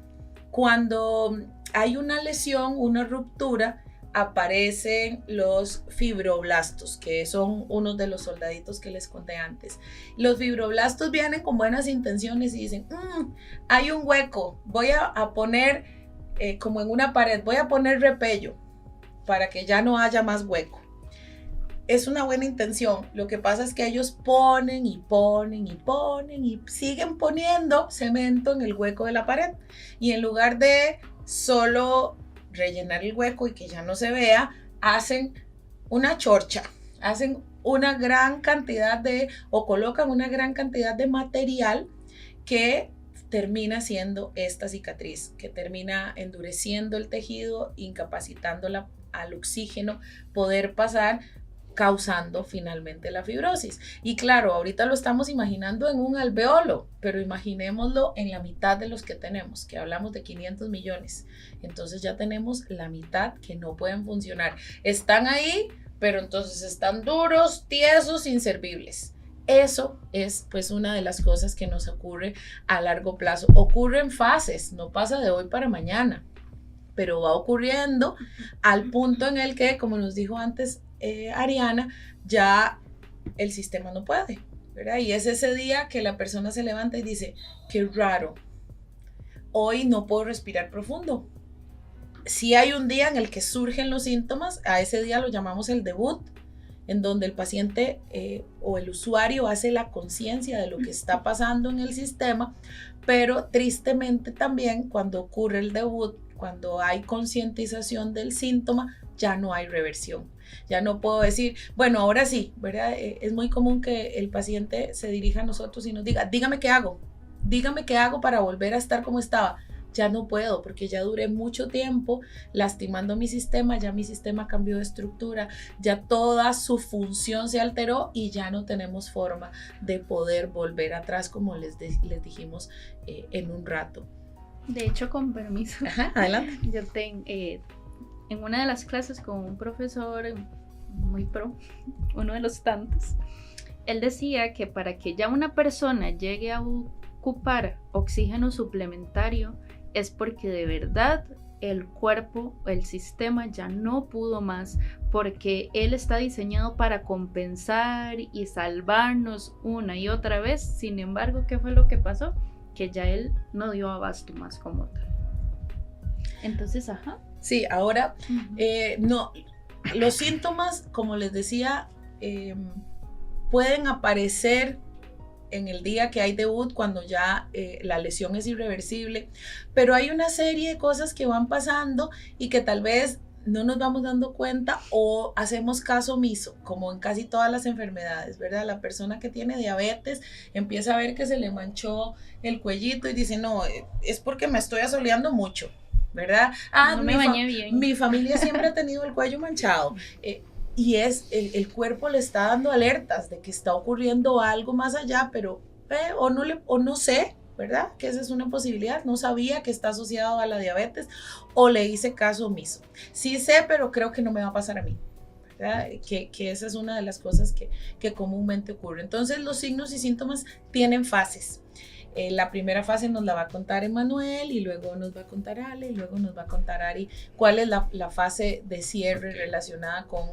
Cuando hay una lesión, una ruptura, aparecen los fibroblastos, que son unos de los soldaditos que les conté antes. Los fibroblastos vienen con buenas intenciones y dicen, hay un hueco, voy a poner, como en una pared, voy a poner repello para que ya no haya más hueco. Es una buena intención, lo que pasa es que ellos ponen y ponen y ponen y siguen poniendo cemento en el hueco de la pared, y en lugar de solo rellenar el hueco y que ya no se vea, hacen una chorcha, hacen una gran cantidad o colocan una gran cantidad de material que termina siendo esta cicatriz, que termina endureciendo el tejido, incapacitándola al oxígeno poder pasar, causando finalmente la fibrosis. Y claro, ahorita lo estamos imaginando en un alveolo, pero imaginémoslo en la mitad de los que tenemos, que hablamos de 500 millones. Entonces ya tenemos la mitad que no pueden funcionar. Están ahí, pero entonces están duros, tiesos, inservibles. Eso es pues una de las cosas que nos ocurre a largo plazo. Ocurre en fases, no pasa de hoy para mañana, pero va ocurriendo al punto en el que, como nos dijo antes Ariana, ya el sistema no puede, ¿verdad? Y es ese día que la persona se levanta y dice, qué raro, hoy no puedo respirar profundo. Si hay un día en el que surgen los síntomas, a ese día lo llamamos el debut, en donde el paciente o el usuario hace la conciencia de lo que está pasando en el sistema, pero tristemente también cuando ocurre el debut, cuando hay concientización del síntoma, ya no hay reversión. Ya no puedo decir, bueno, ahora sí, ¿verdad? Es muy común que el paciente se dirija a nosotros y nos diga, dígame qué hago para volver a estar como estaba. Ya no puedo porque ya duré mucho tiempo lastimando mi sistema, ya mi sistema cambió de estructura, ya toda su función se alteró y ya no tenemos forma de poder volver atrás como les dijimos en un rato. De hecho, con permiso, Ajá, adelante. Yo en una de las clases con un profesor muy pro, uno de los tantos, él decía que para que ya una persona llegue a ocupar oxígeno suplementario es porque de verdad el cuerpo, el sistema ya no pudo más, porque él está diseñado para compensar y salvarnos una y otra vez. Sin embargo, ¿qué fue lo que pasó? Que ya él no dio abasto más como tal. Entonces, ajá. Sí, ahora, no, los síntomas, como les decía, pueden aparecer en el día que hay debut, cuando ya la lesión es irreversible, pero hay una serie de cosas que van pasando y que tal vez no nos vamos dando cuenta o hacemos caso omiso, como en casi todas las enfermedades, ¿verdad? La persona que tiene diabetes empieza a ver que se le manchó el cuellito y dice, no, es porque me estoy asoleando mucho, ¿verdad? No me bañé bien. Mi familia siempre ha tenido el cuello manchado. Y es el cuerpo le está dando alertas de que está ocurriendo algo más allá, pero o no sé, ¿verdad? Que esa es una posibilidad. No sabía que está asociado a la diabetes o le hice caso omiso. Sí sé, pero creo que no me va a pasar a mí, ¿verdad? Que esa es una de las cosas que comúnmente ocurre. Entonces los signos y síntomas tienen fases. La primera fase nos la va a contar Emanuel y luego nos va a contar Ale y luego nos va a contar Ari cuál es la fase de cierre relacionada con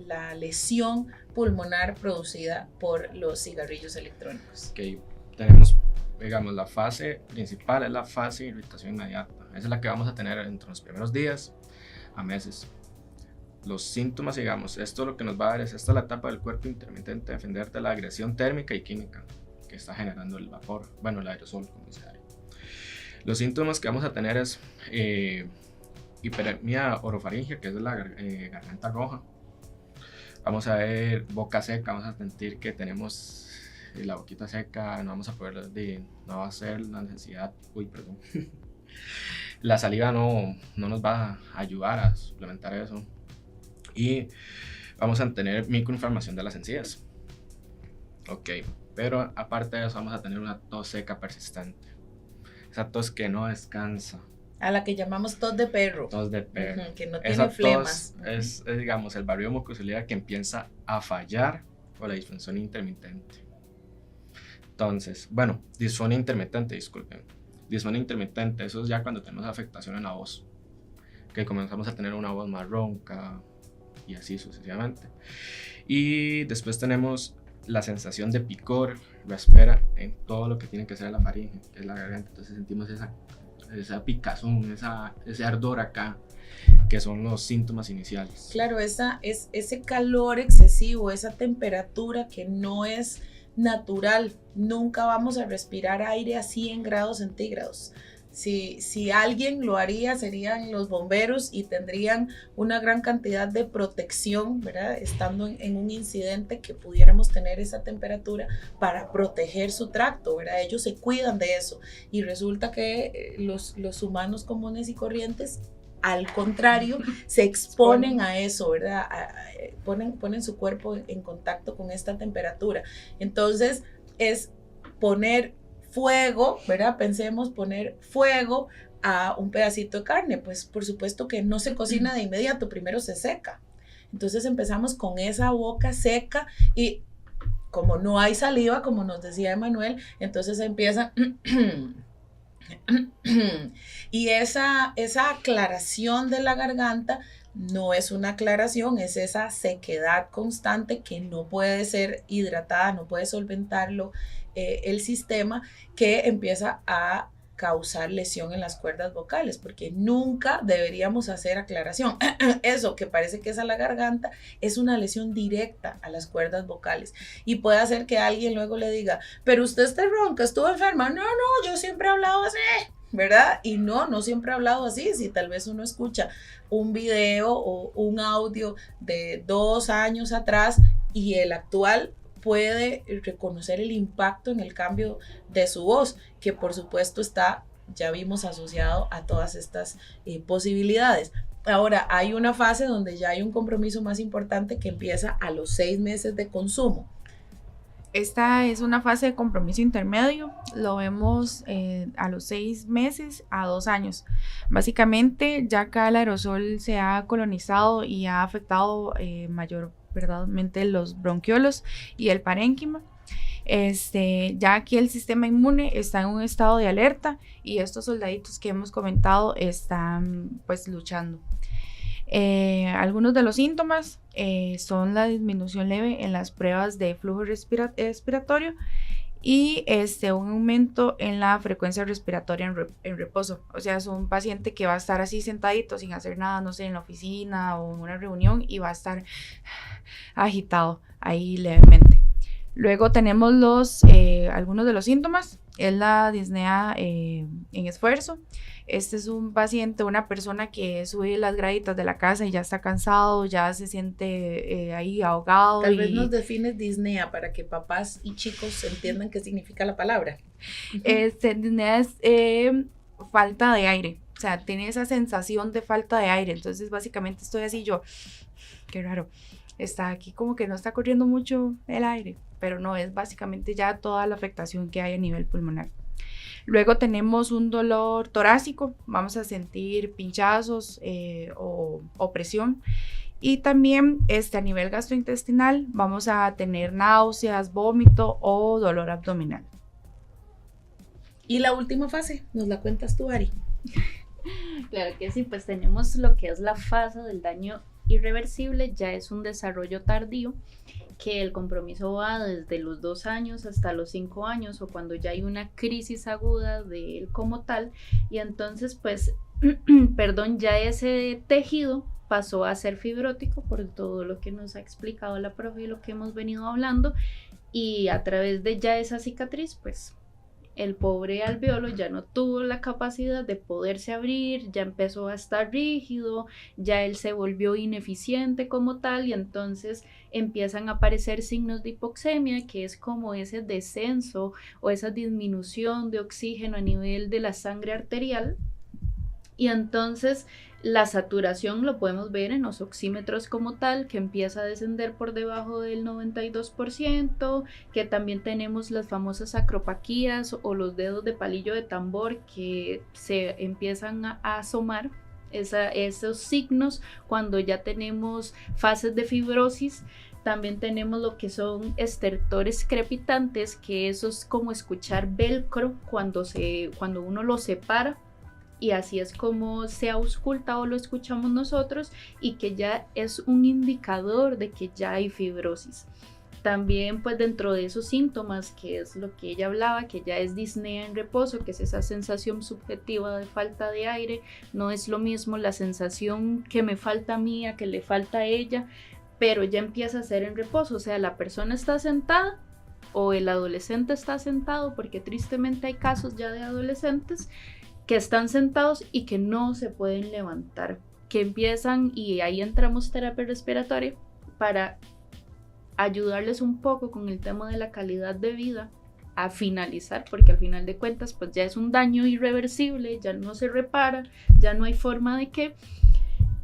la lesión pulmonar producida por los cigarrillos electrónicos. Okay. Tenemos, digamos, la fase principal es la fase de irritación inmediata. Esa es la que vamos a tener entre los primeros días a meses. Los síntomas, digamos, esto lo que nos va a dar esta es la etapa del cuerpo intermitente de defender de la agresión térmica y química que está generando el vapor, bueno, el aerosol, como dice Ari. Los síntomas que vamos a tener es hiperemia orofaringia, que es la garganta roja, Vamos a ver boca seca, vamos a sentir que tenemos la boquita seca, no vamos a poder, no va a ser la necesidad, la saliva no nos va a ayudar a suplementar eso. Y vamos a tener microinflamación de las encías. Ok, pero aparte de eso vamos a tener una tos seca persistente. Esa tos que no descansa. A la que llamamos tos de perro. Tos de perro. Que no tiene Esa flemas. Tos es, digamos, el barrido mucociliar que empieza a fallar por la disfunción intermitente. Entonces, bueno, disfonía intermitente, disculpen. Disfonía intermitente, eso es ya cuando tenemos afectación en la voz. Que comenzamos a tener una voz más ronca y así sucesivamente. Y después tenemos la sensación de picor, raspera en todo lo que tiene que ser la faringe, que es la garganta. Entonces sentimos esa picazón, ese ardor acá, que son los síntomas iniciales. Claro, ese calor excesivo, esa temperatura que no es natural. Nunca vamos a respirar aire a 100 grados centígrados. Si alguien lo haría, serían los bomberos y tendrían una gran cantidad de protección, ¿verdad? Estando en un incidente que pudiéramos tener esa temperatura para proteger su tracto, ¿verdad? Ellos se cuidan de eso y resulta que los humanos comunes y corrientes, al contrario, se exponen a eso, ¿verdad? Ponen su cuerpo en contacto con esta temperatura. Entonces, es poner fuego, ¿verdad? Pensemos poner fuego a un pedacito de carne, pues por supuesto que no se cocina de inmediato, primero se seca. Entonces empezamos con esa boca seca y como no hay saliva, como nos decía Emanuel, entonces empieza y esa aclaración de la garganta no es una aclaración, es esa sequedad constante que no puede ser hidratada, no puede solventarlo el sistema, que empieza a causar lesión en las cuerdas vocales, porque nunca deberíamos hacer aclaración. Eso que parece que es a la garganta es una lesión directa a las cuerdas vocales y puede hacer que alguien luego le diga, pero usted está ronca, estuvo enferma. No, yo siempre he hablado así, ¿verdad? Y no siempre he hablado así. Si tal vez uno escucha un video o un audio de 2 años atrás y el actual, puede reconocer el impacto en el cambio de su voz, que por supuesto está, ya vimos, asociado a todas estas posibilidades. Ahora, hay una fase donde ya hay un compromiso más importante que empieza a los 6 meses de consumo. Esta es una fase de compromiso intermedio, lo vemos a los 6 meses a 2 años. Básicamente, ya acá el aerosol se ha colonizado y ha afectado mayormente los bronquiolos y el parénquima. Ya aquí el sistema inmune está en un estado de alerta y estos soldaditos que hemos comentado están pues luchando. Algunos de los síntomas son la disminución leve en las pruebas de flujo respiratorio y un aumento en la frecuencia respiratoria en reposo. O sea, es un paciente que va a estar así sentadito sin hacer nada, no sé, en la oficina o en una reunión y va a estar agitado ahí levemente. Luego tenemos algunos de los síntomas, es la disnea en esfuerzo. Este es un paciente, una persona que sube las graditas de la casa y ya está cansado, ya se siente ahí ahogado. Tal vez nos defines disnea para que papás y chicos entiendan qué significa la palabra. Disnea es falta de aire, o sea, tiene esa sensación de falta de aire. Entonces básicamente estoy así yo, qué raro, está aquí como que no está corriendo mucho el aire, pero no, es básicamente ya toda la afectación que hay a nivel pulmonar. Luego tenemos un dolor torácico, vamos a sentir pinchazos o presión. Y también a nivel gastrointestinal vamos a tener náuseas, vómito o dolor abdominal. Y la última fase, ¿nos la cuentas tú, Ari? Claro que sí, pues tenemos lo que es la fase del daño irreversible, ya es un desarrollo tardío, que el compromiso va desde los 2 años hasta los 5 años o cuando ya hay una crisis aguda de él como tal, y entonces pues, ya ese tejido pasó a ser fibrótico por todo lo que nos ha explicado la profe y lo que hemos venido hablando, y a través de ya esa cicatriz pues el pobre alveolo ya no tuvo la capacidad de poderse abrir, ya empezó a estar rígido, ya él se volvió ineficiente como tal y entonces empiezan a aparecer signos de hipoxemia, que es como ese descenso o esa disminución de oxígeno a nivel de la sangre arterial. Y entonces la saturación lo podemos ver en los oxímetros como tal, que empieza a descender por debajo del 92%, que también tenemos las famosas acropaquías o los dedos de palillo de tambor que se empiezan a asomar, esos signos cuando ya tenemos fases de fibrosis. También tenemos lo que son estertores crepitantes, que eso es como escuchar velcro cuando uno lo separa. Y así es como se ausculta o lo escuchamos nosotros y que ya es un indicador de que ya hay fibrosis. También pues dentro de esos síntomas, que es lo que ella hablaba, que ya es disnea en reposo, que es esa sensación subjetiva de falta de aire, no es lo mismo la sensación que me falta a mí a que le falta a ella, pero ya empieza a ser en reposo, o sea, la persona está sentada o el adolescente está sentado, porque tristemente hay casos ya de adolescentes que están sentados y que no se pueden levantar, que empiezan, y ahí entramos terapia respiratoria para ayudarles un poco con el tema de la calidad de vida a finalizar, porque al final de cuentas pues ya es un daño irreversible, ya no se repara, ya no hay forma de que,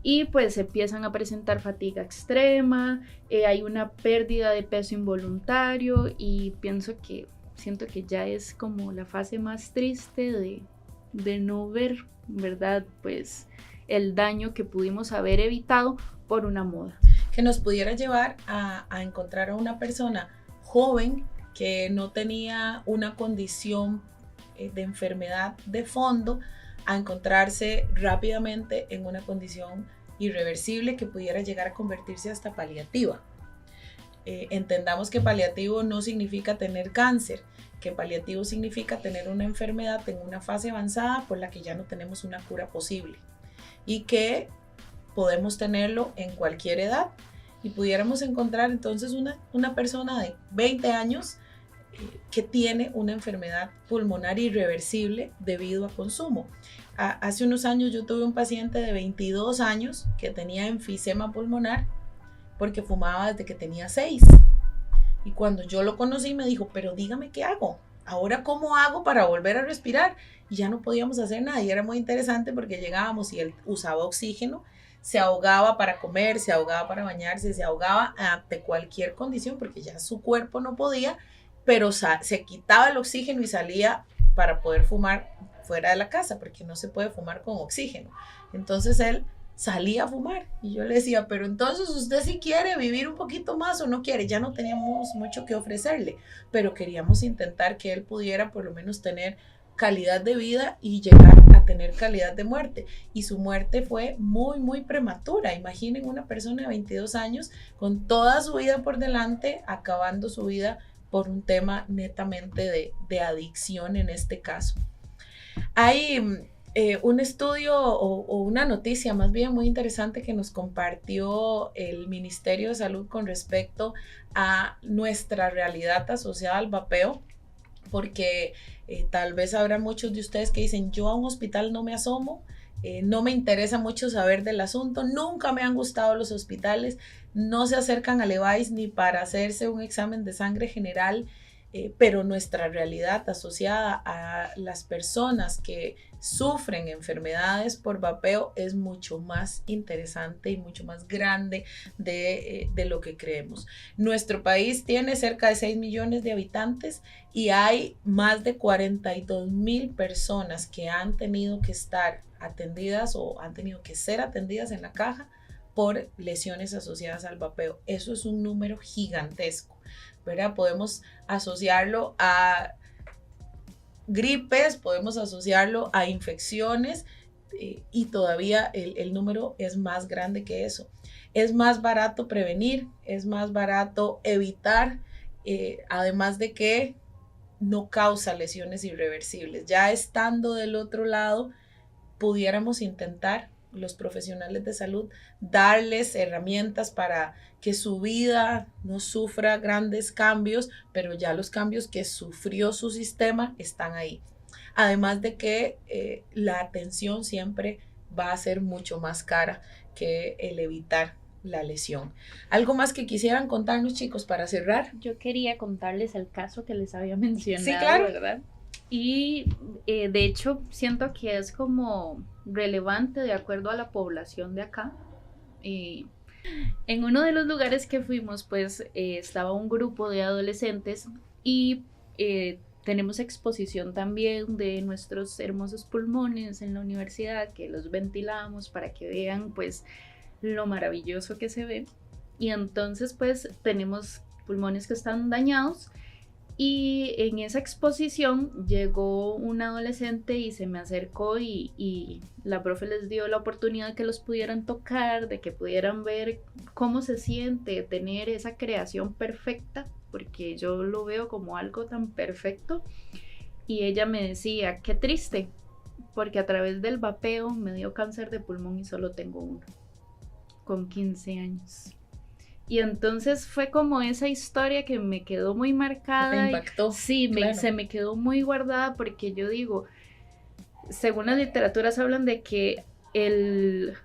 y pues empiezan a presentar fatiga extrema, hay una pérdida de peso involuntario y siento que ya es como la fase más triste de no ver, ¿verdad? Pues el daño que pudimos haber evitado por una moda. Que nos pudiera llevar a encontrar a una persona joven que no tenía una condición de enfermedad de fondo, a encontrarse rápidamente en una condición irreversible que pudiera llegar a convertirse hasta paliativa. Entendamos que paliativo no significa tener cáncer, que paliativo significa tener una enfermedad en una fase avanzada por la que ya no tenemos una cura posible y que podemos tenerlo en cualquier edad, y pudiéramos encontrar entonces una persona de 20 años que tiene una enfermedad pulmonar irreversible debido a consumo. Hace unos años yo tuve un paciente de 22 años que tenía enfisema pulmonar porque fumaba desde que tenía 6. Y cuando yo lo conocí me dijo, pero dígame qué hago, ahora cómo hago para volver a respirar. Y ya no podíamos hacer nada, y era muy interesante porque llegábamos y él usaba oxígeno, se ahogaba para comer, se ahogaba para bañarse, se ahogaba ante cualquier condición porque ya su cuerpo no podía, pero se quitaba el oxígeno y salía para poder fumar fuera de la casa porque no se puede fumar con oxígeno. Entonces él salía a fumar y yo le decía, pero entonces usted si quiere vivir un poquito más o no quiere. Ya no teníamos mucho que ofrecerle, pero queríamos intentar que él pudiera por lo menos tener calidad de vida y llegar a tener calidad de muerte. Y su muerte fue muy, muy prematura. Imaginen una persona de 22 años con toda su vida por delante, acabando su vida por un tema netamente de adicción en este caso. Hay un estudio o una noticia más bien muy interesante que nos compartió el Ministerio de Salud con respecto a nuestra realidad asociada al vapeo, porque tal vez habrá muchos de ustedes que dicen, yo a un hospital no me asomo, no me interesa mucho saber del asunto, nunca me han gustado los hospitales, no se acercan al EVAIS ni para hacerse un examen de sangre general, pero nuestra realidad asociada a las personas que sufren enfermedades por vapeo es mucho más interesante y mucho más grande de lo que creemos. Nuestro país tiene cerca de 6 millones de habitantes y hay más de 42,000 personas que han tenido que estar atendidas o han tenido que ser atendidas en la caja por lesiones asociadas al vapeo. Eso es un número gigantesco, ¿verdad? Podemos asociarlo a gripes, podemos asociarlo a infecciones y todavía el número es más grande que eso. Es más barato prevenir, es más barato evitar, además de que no causa lesiones irreversibles. Ya estando del otro lado, pudiéramos intentar los profesionales de salud, darles herramientas para que su vida no sufra grandes cambios, pero ya los cambios que sufrió su sistema están ahí. Además de que la atención siempre va a ser mucho más cara que el evitar la lesión. ¿Algo más que quisieran contarnos, chicos, para cerrar? Yo quería contarles el caso que les había mencionado, Sí, claro. ¿verdad? Y de hecho siento que es como relevante de acuerdo a la población de acá. En uno de los lugares que fuimos, pues estaba un grupo de adolescentes y tenemos exposición también de nuestros hermosos pulmones en la universidad, que los ventilamos para que vean pues lo maravilloso que se ve. Y entonces pues tenemos pulmones que están dañados. Y en esa exposición llegó un adolescente y se me acercó y la profe les dio la oportunidad de que los pudieran tocar, de que pudieran ver cómo se siente tener esa creación perfecta, porque yo lo veo como algo tan perfecto. Y ella me decía, qué triste, porque a través del vapeo me dio cáncer de pulmón y solo tengo uno, con 15 años. Y entonces fue como esa historia que me quedó muy marcada. Me impactó. Sí, claro. se me quedó muy guardada porque yo digo, según las literaturas hablan de que el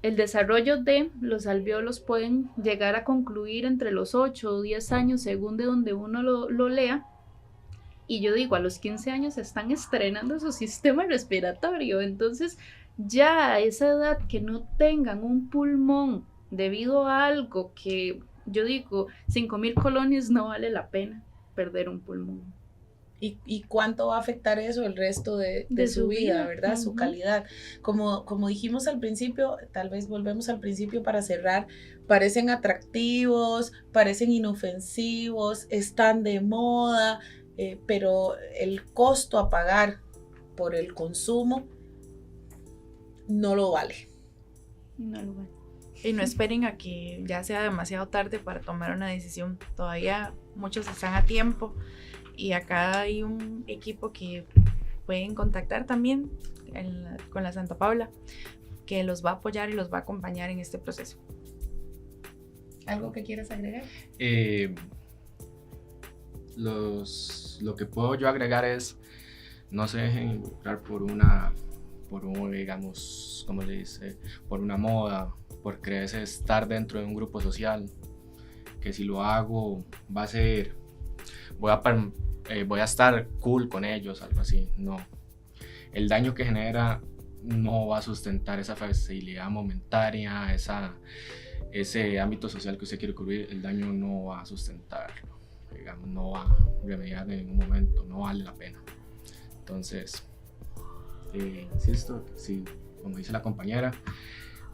desarrollo de los alvéolos pueden llegar a concluir entre los 8 o 10 años según de donde uno lo lea. Y yo digo, a los 15 años están estrenando su sistema respiratorio. Entonces ya a esa edad que no tengan un pulmón debido a algo que yo digo, 5,000 colones no vale la pena perder un pulmón. ¿Y cuánto va a afectar eso el resto de su vida, ¿verdad? Su calidad. Como dijimos al principio, tal vez volvemos al principio para cerrar, parecen atractivos, parecen inofensivos, están de moda, pero el costo a pagar por el consumo no lo vale. No lo vale. Y no esperen a que ya sea demasiado tarde para tomar una decisión. Todavía muchos están a tiempo y acá hay un equipo que pueden contactar también con la Santa Paula, que los va a apoyar y los va a acompañar en este proceso. ¿Algo que quieras agregar? Lo que puedo yo agregar es, no se dejen involucrar por digamos, como le dice, por una moda, por creerse estar dentro de un grupo social, que si lo hago va a ser, voy a estar cool con ellos, algo así. No, el daño que genera no va a sustentar esa facilidad momentánea, ese ámbito social que usted quiere cubrir. El daño no va a sustentarlo, digamos, no va a remediar en un momento, no vale la pena. Entonces, insisto, si, como dice la compañera,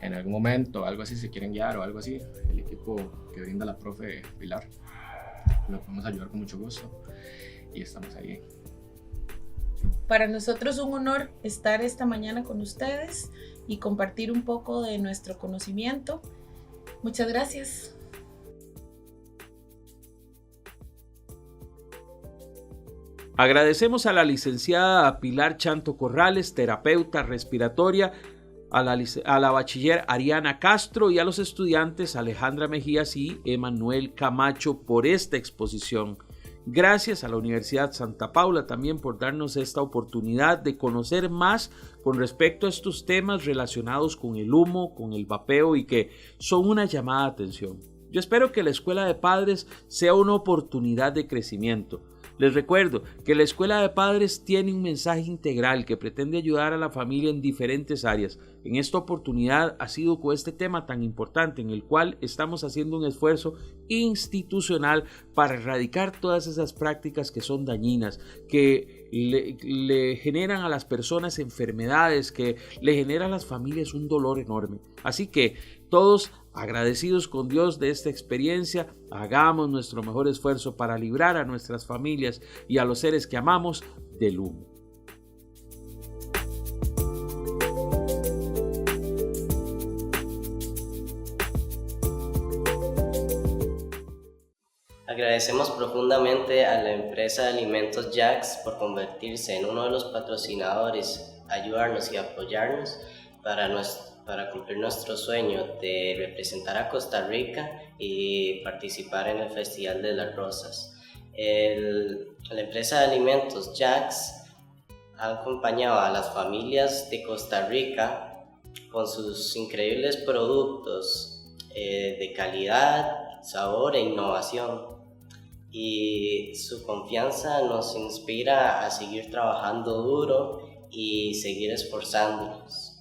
en algún momento algo así se quieren guiar o algo así, el equipo que brinda la profe Pilar, lo podemos ayudar con mucho gusto y estamos ahí. Para nosotros un honor estar esta mañana con ustedes y compartir un poco de nuestro conocimiento. Muchas gracias. Agradecemos a la licenciada Pilar Chanto Corrales, terapeuta respiratoria, a la bachiller Ariana Castro y a los estudiantes Alejandra Mejías y Emanuel Camacho por esta exposición. Gracias a la Universidad Santa Paula también por darnos esta oportunidad de conocer más con respecto a estos temas relacionados con el humo, con el vapeo y que son una llamada de atención. Yo espero que la Escuela de Padres sea una oportunidad de crecimiento. Les recuerdo que la Escuela de Padres tiene un mensaje integral que pretende ayudar a la familia en diferentes áreas. En esta oportunidad ha sido con este tema tan importante en el cual estamos haciendo un esfuerzo institucional para erradicar todas esas prácticas que son dañinas, que le generan a las personas enfermedades, que le generan a las familias un dolor enorme. Así que todos agradecidos con Dios de esta experiencia, hagamos nuestro mejor esfuerzo para librar a nuestras familias y a los seres que amamos del humo. Agradecemos profundamente a la empresa de alimentos Jax por convertirse en uno de los patrocinadores, ayudarnos y apoyarnos para cumplir nuestro sueño de representar a Costa Rica y participar en el Festival de las Rosas. La empresa de alimentos Jax ha acompañado a las familias de Costa Rica con sus increíbles productos de calidad, sabor e innovación. Y su confianza nos inspira a seguir trabajando duro y seguir esforzándonos.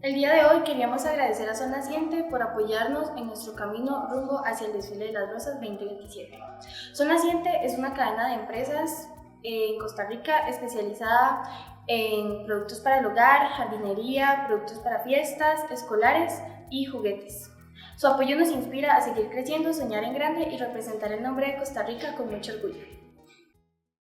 El día de hoy queríamos agradecer a Sol Naciente por apoyarnos en nuestro camino rumbo hacia el desfile de las Rosas 2027. Sol Naciente es una cadena de empresas en Costa Rica especializada en productos para el hogar, jardinería, productos para fiestas, escolares y juguetes. Su apoyo nos inspira a seguir creciendo, soñar en grande y representar el nombre de Costa Rica con mucho orgullo.